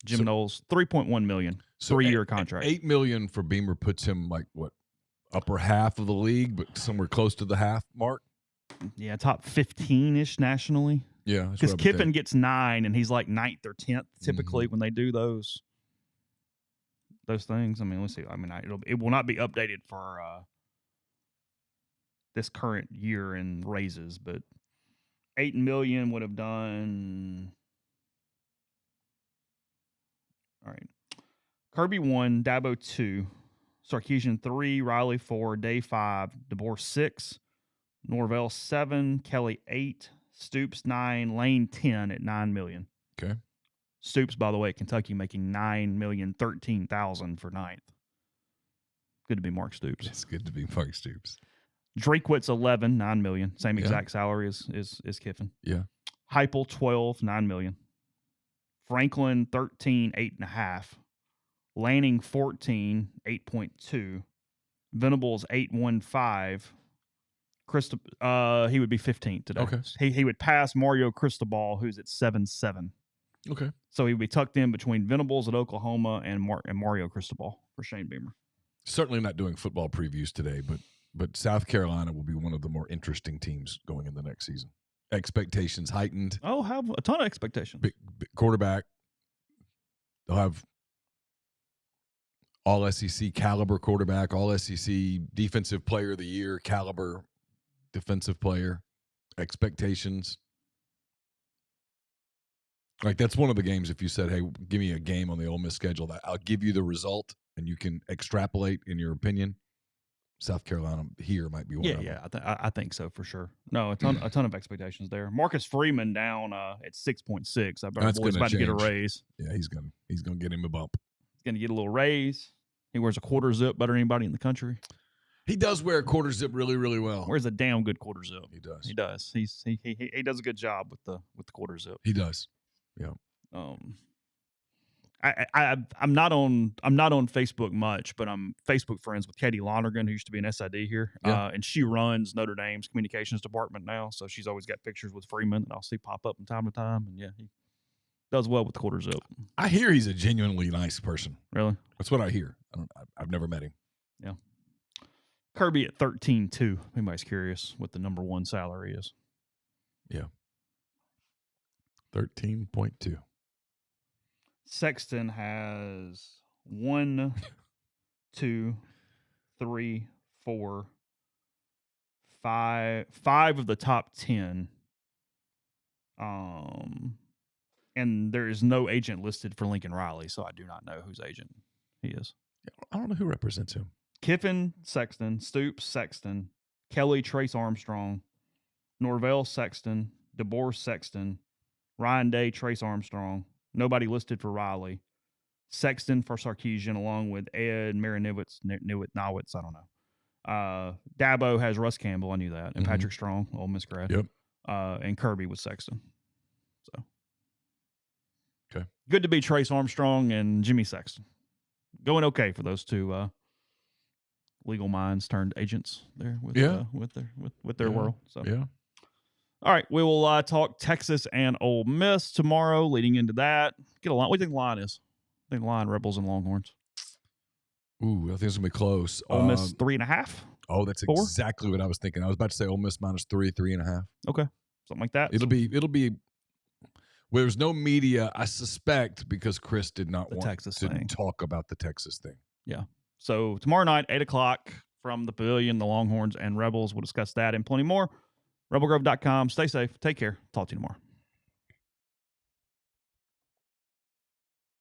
Jim Knowles, $3.1 million, 3-year contract. $8 million for Beamer puts him like what, upper half of the league, but somewhere close to the half mark. Yeah, top 15-ish nationally. Yeah, because Kiffin gets 9, and he's like 9th or 10th typically when they do those things. I mean, let's see. I mean, it will not be updated for this current year in raises, but $8 million would have done. All right. Kirby 1, Dabo 2, Sarkisian 3, Riley 4, Day 5, DeBoer 6, Norvell 7, Kelly 8, Stoops 9, Lane 10 at $9 million. Okay. Stoops, by the way, at Kentucky making $9,013,000 for 9th. Good to be Mark Stoops. It's good to be Mark Stoops. Drakewitz 11, $9 million. Same exact salary as Kiffin. Yeah. Heupel 12, $9 million. Franklin 13, 8.5. Lanning 14, 8.2. Venables 8.15. He would be 15th today. Okay. He would pass Mario Cristobal, who's at 7.7. Okay. So he would be tucked in between Venables at Oklahoma and Mario Cristobal for Shane Beamer. Certainly not doing football previews today, but South Carolina will be one of the more interesting teams going in the next season. Expectations heightened. Oh, have a ton of expectations. Big quarterback. They'll have all SEC caliber quarterback, all SEC defensive player of the year caliber defensive player. Expectations. Like, that's one of the games, if you said, hey, give me a game on the Ole Miss schedule, that I'll give you the result and you can extrapolate in your opinion. South Carolina here might be one of them. Yeah, I think so for sure. No, a ton of expectations there. Marcus Freeman down at 6.6. I bet our boy's about to get a raise. Yeah, he's gonna get him a bump. going to get a little raise. He wears a quarter zip better than anybody in the country. He does wear a quarter zip really, really well. Wears a damn good quarter zip. He does. He does. He does a good job with the quarter zip. He does. Yeah. I'm not on Facebook much, but I'm Facebook friends with Katie Lonergan, who used to be an SID here, and she runs Notre Dame's communications department now. So she's always got pictures with Freeman that I'll see pop up from time to time, and he does well with the quarter zip. I hear he's a genuinely nice person. Really? That's what I hear. I've never met him. Yeah. Kirby at 13-2. Anybody's curious what the number one salary is? Yeah. 13.2. Sexton has 1, 2, 3, 4, 5 of the top 10. And there is no agent listed for Lincoln Riley, so I do not know whose agent he is. I don't know who represents him. Kiffin, Sexton, Stoops, Sexton, Kelly, Trace Armstrong, Norvell, Sexton, DeBoer, Sexton, Ryan Day, Trace Armstrong. Nobody listed for Riley. Sexton for Sarkisian, along with Ed Marinowitz, Nowitz, I don't know. Dabo has Russ Campbell, I knew that, and Patrick Strong, Ole Miss grad. Yep. And Kirby was Sexton. So, okay, good to be Trace Armstrong and Jimmy Sexton. Going okay for those two legal minds turned agents there with their world. So yeah. All right, we will talk Texas and Ole Miss tomorrow. Leading into that, get a line. What do you think the line is? I think the line Rebels and Longhorns. Ooh, I think it's gonna be close. Ole Miss 3.5. Oh, that's 4? exactly what I was thinking. I was about to say Ole Miss minus 3.5. Okay, something like that. It'll be. Well, there's no media, I suspect, because Chris did not want Texas to thing. talk about the Texas thing. Yeah. So tomorrow night, 8:00 from the Pavilion, the Longhorns and Rebels. We'll discuss that and plenty more. RebelGrove.com. Stay safe. Take care. Talk to you tomorrow.